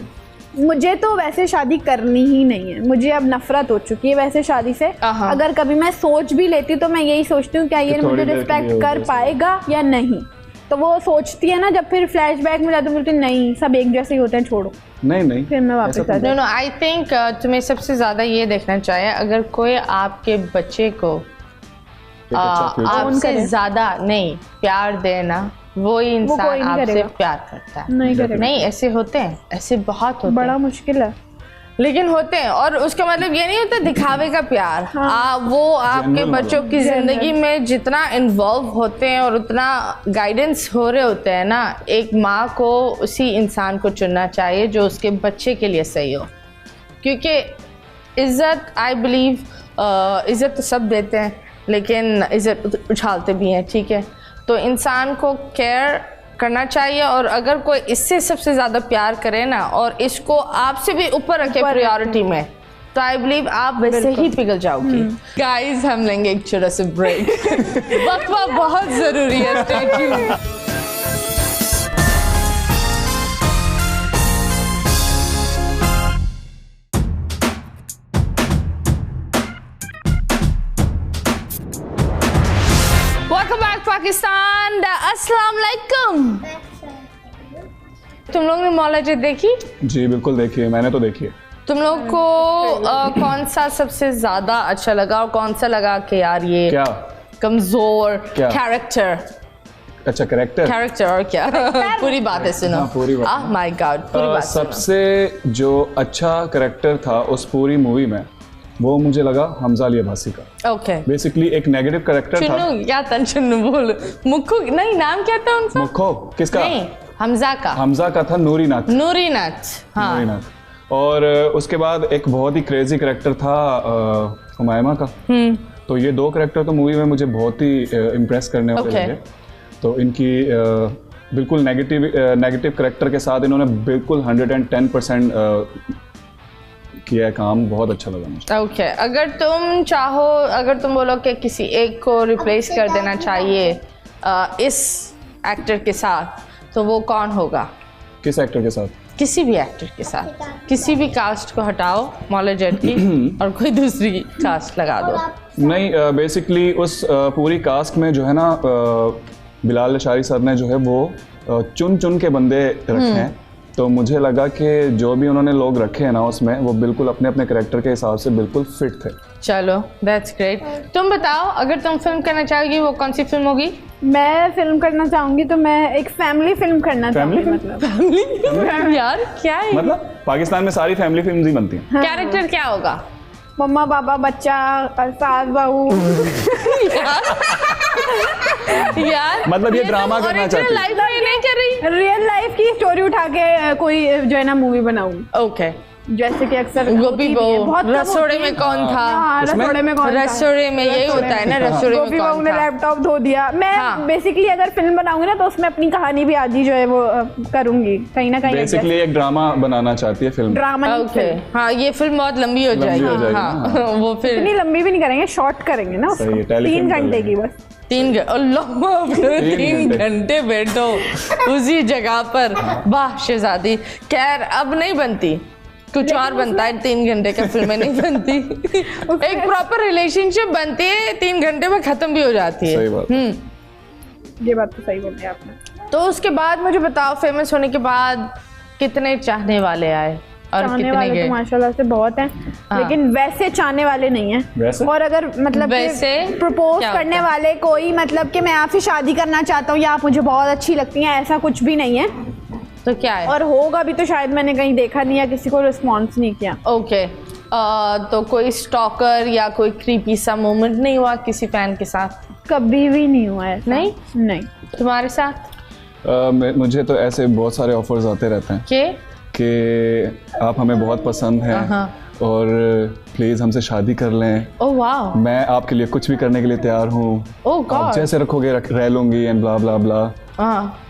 D: मुझे तो वैसे शादी करनी ही नहीं है, मुझे अब नफरत हो चुकी है वैसे शादी से। अगर कभी मैं सोच भी लेती तो मैं यही सोचती हूँ क्या ये
E: थोड़ी
D: मुझे
E: देर के
D: रिस्पेक्ट
E: लिए
D: कर
E: हो
D: पाएगा या नहीं। तो वो सोचती है ना, जब फिर फ्लैशबैक में जाती हूँ बोलती नहीं सब एक जैसे ही होते हैं, छोड़ो।
E: नहीं
D: फिर मैं वापस
E: ऐसा
D: आ
E: तो-
B: नो नो आई थिंक तुम्हें सबसे ज्यादा ये देखना चाहिए, अगर कोई आपके बच्चे को
E: एक अच्छा future।
B: आपसे ज्यादा नहीं प्यार देना, वो ही इंसान
D: कोई नहीं
B: आपसे
D: करेगा।
B: प्यार करता है।
D: नहीं करेगा।
B: नहीं ऐसे होते हैं, ऐसे बहुत होते
D: बड़ा
B: हैं,
D: मुश्किल है।
B: लेकिन होते हैं। और उसका मतलब ये नहीं होता दिखावे का प्यार। वो आपके
E: Genuine
B: बच्चों की जिंदगी में जितना इन्वॉल्व होते हैं और उतना गाइडेंस हो रहे होते हैं ना, एक माँ को उसी इंसान को चुनना चाहिए जो उसके बच्चे के लिए सही हो। क्योंकि इज्जत आई बिलीव, इज्जत तो सब देते हैं लेकिन इज्जत उछालते भी हैं, ठीक है? तो इंसान को केयर करना चाहिए, और अगर कोई इससे सबसे ज़्यादा प्यार करे ना और इसको आपसे भी ऊपर रखे प्रायोरिटी में, तो आई बिलीव आप वैसे ही पिघल जाओगी। गाइस हम लेंगे एक छोटा सा ब्रेक। वक्फा बहुत ज़रूरी है, stay tuned. Welcome back Pakistan, अस्सलाम वालेकुम। तुम लोगों ने मौला जद देखी?
E: जी बिल्कुल देखिए, मैंने तो देखी है।
B: तुम लोग को कौन सा सबसे ज्यादा अच्छा लगा और कौन सा लगा कि यार ये
E: क्या?
B: कमजोर
E: क्या?
B: कैरेक्टर?
E: अच्छा कैरेक्टर
B: और क्या? पूरी बात है सुनो।
E: हाँ, पूरी बात।
B: आह माय गॉड, पूरी बात सुनो।
E: सबसे जो अच्छा कैरेक्टर था उस पूरी मूवी में, वो मुझे लगा हमजा अली अब्बासी का।
B: ओके
E: बेसिकली एक नेगेटिव कैरेक्टर था।
B: चुन्नू, क्या था चुन्नू? बोल। मुक्कू नहीं, नाम क्या था उनका?
E: मुखो किसका?
B: नहीं, हमजा का।
E: हमजा का था नूरी नाथ।
B: नूरी नाथ, हाँ।
E: नूरी नाथ। और उसके बाद एक बहुत ही क्रेजी कैरेक्टर था हुमायमा का। तो ये 2 कैरेक्टर तो मूवी में मुझे बहुत ही इम्प्रेस करने वाले
B: Okay.
E: लगे। तो इनकी बिल्कुल नेगेटिव कैरेक्टर के साथ इन्होंने बिल्कुल 110% किया है काम, बहुत अच्छा लगा मुझे।
B: ओके अगर तुम चाहो, अगर तुम बोलो कि किसी एक को रिप्लेस कर देना चाहिए इस एक्टर के साथ, तो वो कौन होगा?
E: किस एक्टर के साथ?
B: किसी भी एक्टर के साथ, किसी भी कास्ट को हटाओ मौला जट की और कोई दूसरी कास्ट लगा दो।
E: नहीं, बेसिकली उस पूरी कास्ट में जो है ना, बिलाल अशारी सर ने जो है वो चुन चुन के बंदे रखे हैं तो मुझे लगा कि जो भी उन्होंने लोग रखे हैं ना उसमें, वो बिल्कुल अपने अपने कैरेक्टर के हिसाब से बिल्कुल फिट थे।
B: चलो दैट्स ग्रेट। तुम बताओ, अगर तुम फिल्म करना चाहोगी वो कौन सी फिल्म होगी?
D: मैं फिल्म करना चाहूंगी तो मैं एक फैमिली फिल्म करना चाहूंगी।
B: मतलब यार क्या है?
E: मतलब पाकिस्तान में सारी फैमिली फिल्म्स ही बनती हैं।
B: कैरेक्टर क्या होगा?
D: मम्मा पापा बच्चा सास बहू।
B: यार
E: मतलब ये ड्रामा करना चाहती है।
B: लाइफ में नहीं कर रही,
D: रियल लाइफ की स्टोरी उठा के कोई जो है ना मूवी बनाऊं।
B: ओके,
D: जैसे कि अक्सर
B: गोपी बहू,
D: बहुत
B: रसोड़े में कौन था?
D: हाँ, रसोड़े में कौन था?
B: रसोड़े में यही होता है ना, रसोड़े में
D: गोपी
B: कौन
D: बहू ने
B: था?
D: लैपटॉप धो दिया। मैं बेसिकली अगर फिल्म बनाऊंगी ना तो उसमें अपनी कहानी भी आधी जो है वो करूंगी कहीं ना कहीं।
E: बेसिकली एक ड्रामा बनाना चाहती है फिल्म।
D: ड्रामा।
B: ओके, हाँ ये फिल्म बहुत लंबी हो जाएगी। हाँ वो फिर
D: इतनी लंबी भी नहीं करेंगे, शॉर्ट करेंगे ना, 3 घंटे की बस।
B: 3 घंटे बैठो उसी जगह पर। वाह शहजादी। खैर अब नहीं बनती, कुछ और बनता है। 3 घंटे का फिल्में नहीं बनती। एक प्रॉपर रिलेशनशिप बनती है, 3 घंटे में खत्म भी हो जाती है।
E: सही बात।
D: ये बात तो सही बोली आपने।
B: तो उसके बाद मुझे बताओ, फेमस होने के बाद कितने चाहने वाले आए और
D: चाहने
B: कितने
D: वाले
B: गए?
D: तो माशाल्लाह से बहुत हैं, लेकिन वैसे चाहने वाले नहीं हैं।
E: वैसे?
D: और अगर मतलब
B: वैसे
D: प्रपोज
B: क्या
D: करने
B: होता है?
D: वाले कोई मतलब कि मैं आपसे शादी करना चाहता हूँ या आप मुझे बहुत अच्छी लगती हैं, ऐसा कुछ भी नहीं है।
B: तो क्या है?
D: और होगा भी तो शायद मैंने कहीं देखा नहीं या किसी को रिस्पॉन्स नहीं किया।
B: ओके, तो कोई स्टॉकर या कोई क्रीपी सा मोमेंट नहीं हुआ किसी फैन के साथ?
D: कभी भी नहीं हुआ है।
B: नहीं?
D: नहीं।
B: तुम्हारे साथ?
E: मुझे तो ऐसे बहुत सारे ऑफर्स आते रहते हैं
B: के
E: कि आप हमें बहुत पसंद हैं और प्लीज़ हमसे शादी कर लें।
B: ओह वाह।
E: मैं आपके लिए कुछ भी करने के लिए तैयार हूँ।
B: ओह
E: आप
B: गॉड।
E: जैसे रखोगे रह लूंगी एंड ब्ला ब्ला ब्ला।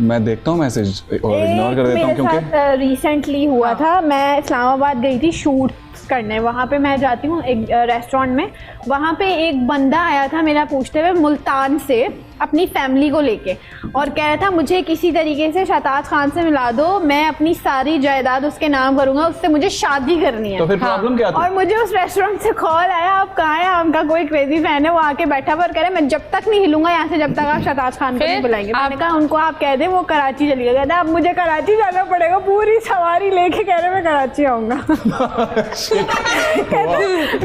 E: मैं देखता हूँ मैसेज और इग्नोर कर देता हूँ क्योंकि
D: रिसेंटली हुआ था। मैं इस्लामाबाद गई थी शूट करने। वहाँ पे मैं जाती हूँ एक रेस्टोरेंट में, वहाँ पे एक बंदा आया था मेरा पूछते हुए मुल्तान से अपनी फैमिली को लेके, और कह रहा था मुझे किसी तरीके से शहताज खान से मिला दो, मैं अपनी सारी जायदाद उसके नाम करूंगा, उससे मुझे शादी करनी है।
E: तो फिर प्रॉब्लम क्या थी?
D: और मुझे उस रेस्टोरेंट से कॉल आया, आप कहाँ हैं, आपका कोई क्रेजी फैन है, वो आके बैठा पर कह रहे मैं जब तक नहीं हिलूंगा यहाँ से जब तक आप शहताज खान को नहीं बुलाएंगे। मैंने कहा उनको आप कह दें वो कराची चली गया था, अब मुझे कराची जाना पड़ेगा, पूरी सवारी लेके कह रहे मैं कराची आऊंगा।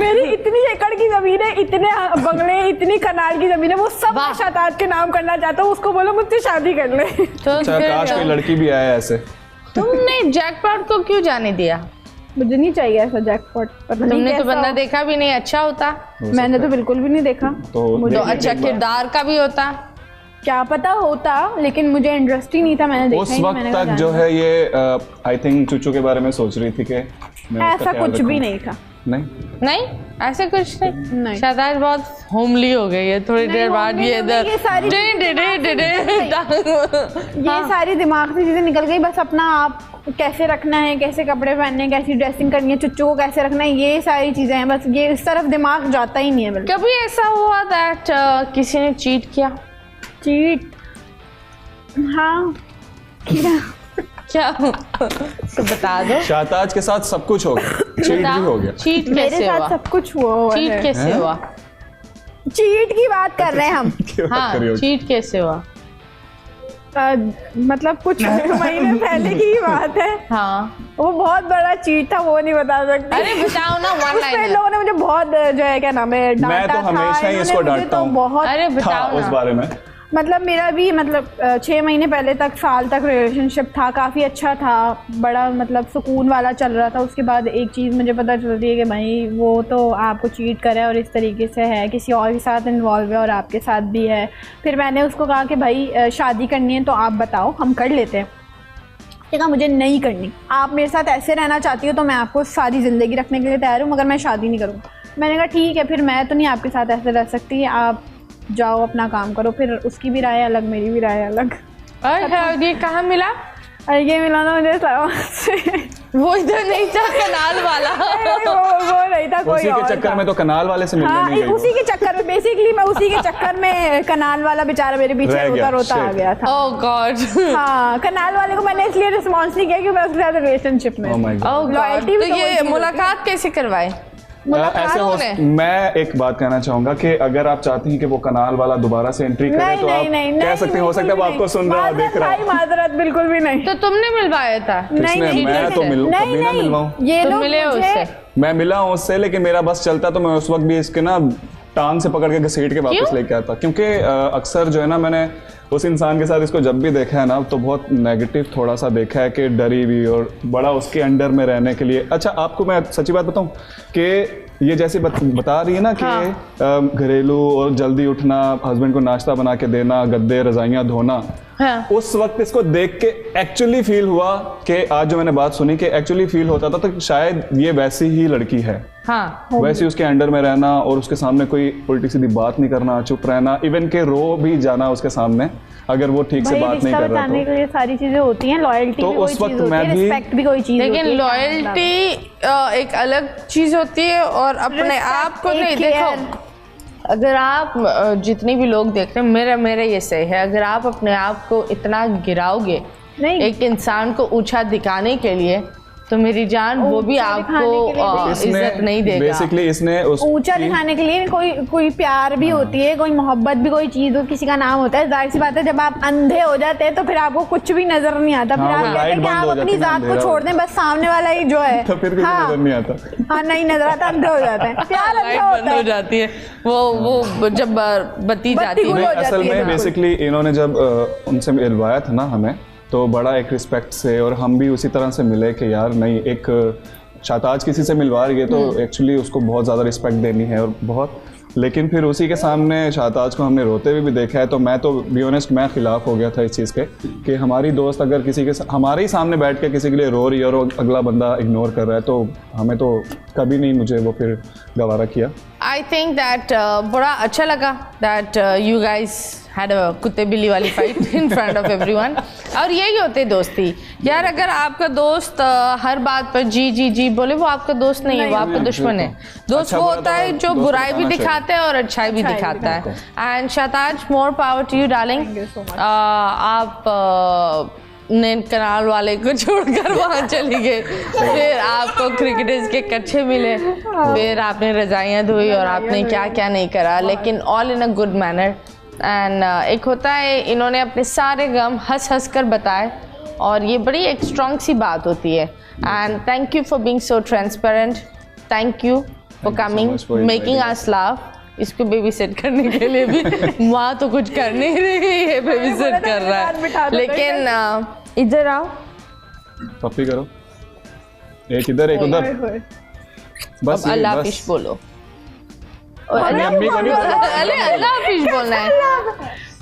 D: मेरी इतनी एकड़ की जमीन है, इतने बंगले, इतनी कनाल की जमीन है, वो सब शहताज के नाम करना चाहता हूँ, उसको बोलो मुझसे शादी कर ले।
B: तो
E: काश कोई लड़की भी आए ऐसे।
B: तुमने जैकपॉट को क्यों जाने दिया?
D: मुझे नहीं चाहिए ऐसा जैकपॉट।
B: तुमने तो बंदा देखा भी नहीं, अच्छा होता।
D: मैंने तो बिल्कुल भी नहीं देखा।
B: तो अच्छा किरदार का भी होता,
D: क्या पता होता, लेकिन मुझे इंटरेस्ट ही नहीं था, मैंने देखा
E: उस वक्त तक जो है ये आई थिंक चुचू के बारे में सोच रही थी कि
D: ऐसा कुछ भी नहीं था।
E: नहीं
B: ऐसे कुछ
D: नहीं।
B: शहताज बहुत होमली हो गई है, थोड़ी देर बाद ये इधर
D: ये सारी दिमाग से चीजें निकल गई। बस अपना आप कैसे रखना है, कैसे कपड़े पहनने हैं, कैसी ड्रेसिंग करनी है, चुच्चू को कैसे रखना है, ये सारी चीजें हैं। बस ये इस तरफ दिमाग जाता ही नहीं है बिल्कुल।
B: कभी ऐसा हुआ दैट किसी ने चीट किया?
D: चीट? हाँ किया।
B: क्या? तो बता दो।
E: शहताज के साथ सब कुछ हो गया, चीट भी हो गया।
B: चीट
D: मेरे
B: कैसे
D: साथ
B: हुआ?
D: सब कुछ हुआ
B: चीट
D: है।
B: कैसे हुआ?
D: चीट की बात कर रहे हैं हम।
B: हाँ, चीट कैसे हुआ?
D: मतलब कुछ महीने पहले की ही बात है।
B: हाँ,
D: वो बहुत बड़ा चीट था, वो नहीं बता सकती।
B: अरे बताओ ना, वन
D: उसमें
B: लाइन।
D: लोगों ने मुझे बहुत जो है क्या नाम है डांटा
E: मैं तो
D: था,
E: हमेशा ही इसको डांटता हूँ।
D: बहुत
B: अरे
E: था
B: बताओ
E: उस
B: ना।
E: बारे में।
D: मतलब मेरा भी मतलब 6 महीने पहले तक, साल तक रिलेशनशिप था, काफ़ी अच्छा था, बड़ा मतलब सुकून वाला चल रहा था। उसके बाद एक चीज़ मुझे पता चलती है कि भाई वो तो आपको चीट करे और इस तरीके से है, किसी और के साथ इन्वॉल्व है और आपके साथ भी है। फिर मैंने उसको कहा कि भाई शादी करनी है तो आप बताओ, हम कर लेते हैं। कहा मुझे नहीं करनी, आप मेरे साथ ऐसे रहना चाहती हो तो मैं आपको सारी ज़िंदगी रखने के लिए तैयार हूँ, मगर मैं शादी नहीं करूँगा। मैंने कहा ठीक है, फिर मैं तो नहीं आपके साथ ऐसे रह सकती, आप जाओ अपना काम करो। फिर उसकी भी राय अलग, मेरी भी राय अलग।
B: और ये कहाँ मिला?
D: ये मिला ना मुझे इस्लामाबाद से।
B: वो इधर नहीं था, कनाल वाला।
D: वो नहीं था, कोई
E: उसी के चक्कर में तो कनाल वाले से मिलने नहीं गई।
D: उसी के चक्कर में बेसिकली मैं उसी के चक्कर में कनाल वाला बेचारा मेरे पीछे रोता रोता आ गया था।
B: ओह गॉड।
D: हाँ, कनाल वाले को मैंने इसलिए रिस्पॉन्स नहीं किया कि मैं उसके साथ रिलेशनशिप में।
E: Oh my God.
B: Oh God. तो ये मुलाकात कैसे करवाए?
E: ऐसे हो, मैं एक बात कहना चाहूंगा कि अगर आप चाहती हैं कि वो कनाल वाला दोबारा से एंट्री करे तो आप कह सकते हैं, हो सकता है वो आपको सुन रहा हो, देख रहा हो।
D: माजरत बिल्कुल भी नहीं।
B: तो तुमने मिलवाया था?
D: नहीं,
E: मैं तो कभी ना मिलवाऊं।
D: ये लोग
B: मिले उससे?
E: मैं मिला हूं उससे, लेकिन मेरा बस चलता तो मैं उस वक्त भी इसके ना टांग से पकड़ के घसीट के वापस लेके आता, क्योंकि अक्सर जो है ना, मैंने उस इंसान के साथ इसको जब भी देखा है ना तो बहुत नेगेटिव थोड़ा सा देखा है कि डरी भी और बड़ा उसके अंडर में रहने के लिए। अच्छा, आपको मैं सच्ची बात बताऊं कि ये जैसे बता रही है ना कि घरेलू और जल्दी उठना, हस्बैंड को नाश्ता बना के देना, गद्दे रजाइयां धोना, हाँ। उस वक्त इसको देख के एक्चुअली फील हुआ कि आज जो मैंने बात सुनी कि एक्चुअली फील होता था तो शायद ये वैसी ही लड़की है। हाँ, वैसे उसके अंडर में रहना और उसके सामने कोई उल्टी सीधी बात नहीं करना, चुप रहना, इवन के रो भी जाना उसके सामने अगर वो ठीक से बात नहीं कर रहा तो।
D: ये सारी चीजें होती हैं, लॉयल्टी
E: तो
D: भी कोई
E: उस वक्त
D: चीज होती
E: मैं
D: है,
E: भी,
D: रिस्पेक्ट भी कोई चीज होती है।
B: लेकिन लॉयल्टी एक अलग चीज होती है और अपने आप को नहीं। देखो, अगर आप जितनी भी लोग देख रहे हैं, मेरा ये सही है, अगर आप अपने आप को इतना गिराओगे एक इंसान को ऊंचा दिखाने के लिए, तो मेरी जान वो भी आपको इज्जत नहीं देगा।
E: बेसिकली इसने
D: ऊंचा दिखाने के लिए कोई प्यार भी होती है, कोई मोहब्बत भी, कोई चीज किसी का नाम होता है। जाहिर सी बात है, जब आप अंधे हो जाते हैं तो फिर आपको कुछ भी नजर नहीं आता। फिर आप कहते हैं कि आप अपनी जात को छोड़ दें, बस सामने वाला ही जो है
E: तो फिर नजर नहीं आता।
D: हाँ, नहीं नजर आता, अंधे हो जाते हैं। प्यार अंधा
B: बंद हो जाती है, वो जब बत्ती जाती है।
E: असल में बेसिकली इन्होंने जब उनसे मिलवाया था ना हमें, तो बड़ा एक रिस्पेक्ट से, और हम भी उसी तरह से मिले कि यार नहीं, एक शाताज किसी से मिलवा रही है तो एक्चुअली उसको बहुत ज़्यादा रिस्पेक्ट देनी है और बहुत। लेकिन फिर उसी के सामने शाताज को हमने रोते हुए भी देखा है, तो मैं तो बी ऑनेस्ट मैं खिलाफ हो गया था इस चीज़ के कि हमारी दोस्त अगर किसी के हमारे ही सामने बैठ के किसी के लिए रो रही है और अगला बंदा इग्नोर कर रहा है, तो हमें तो कभी नहीं, मुझे वो फिर गवारा किया।
B: I think that बड़ा अच्छा लगा that you guys had a कुत्ते बिल्ली वाली fight in front of everyone। और यही होते दोस्ती यार, अगर आपका दोस्त हर बात पर जी जी जी बोले, वो आपका दोस्त नहीं है, वो आपका दुश्मन है। दोस्त वो होता है जो बुराई भी दिखाता है और अच्छाई भी दिखाता है। And Shahtaj, more power to you darling. आप ने कनाल वाले को छोड़कर वहाँ चली गए, फिर आपको क्रिकेटर्स के कच्चे मिले, फिर आपने रजाइयाँ धोई और आपने क्या क्या नहीं करा, लेकिन all in a good manner. And एक होता है, इन्होंने अपने सारे गम हंस हंस कर बताए और ये बड़ी एक स्ट्रॉन्ग सी बात होती है। And thank you for being so transparent, thank you for coming, making us laugh. इसको बेबी सेट करने के लिए भी माँ तो कुछ कर नहीं रही है, बेबी सेट कर रहा है। लेकिन इधर आओ,
E: पप्पी करो, एक इधर एक उधर, बस
B: अल्लाह हाफिज बोलो।
E: अल्लाह
B: हाफिज बोलना है,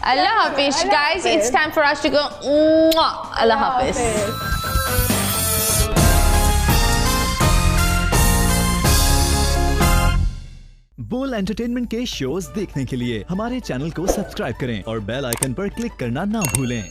B: अल्लाह हाफिज। Guys, it's time for us to go. अल्लाह हाफिज।
A: बोल एंटरटेनमेंट के शोज देखने के लिए हमारे चैनल को सब्सक्राइब करें और बेल आइकन पर क्लिक करना ना भूलें।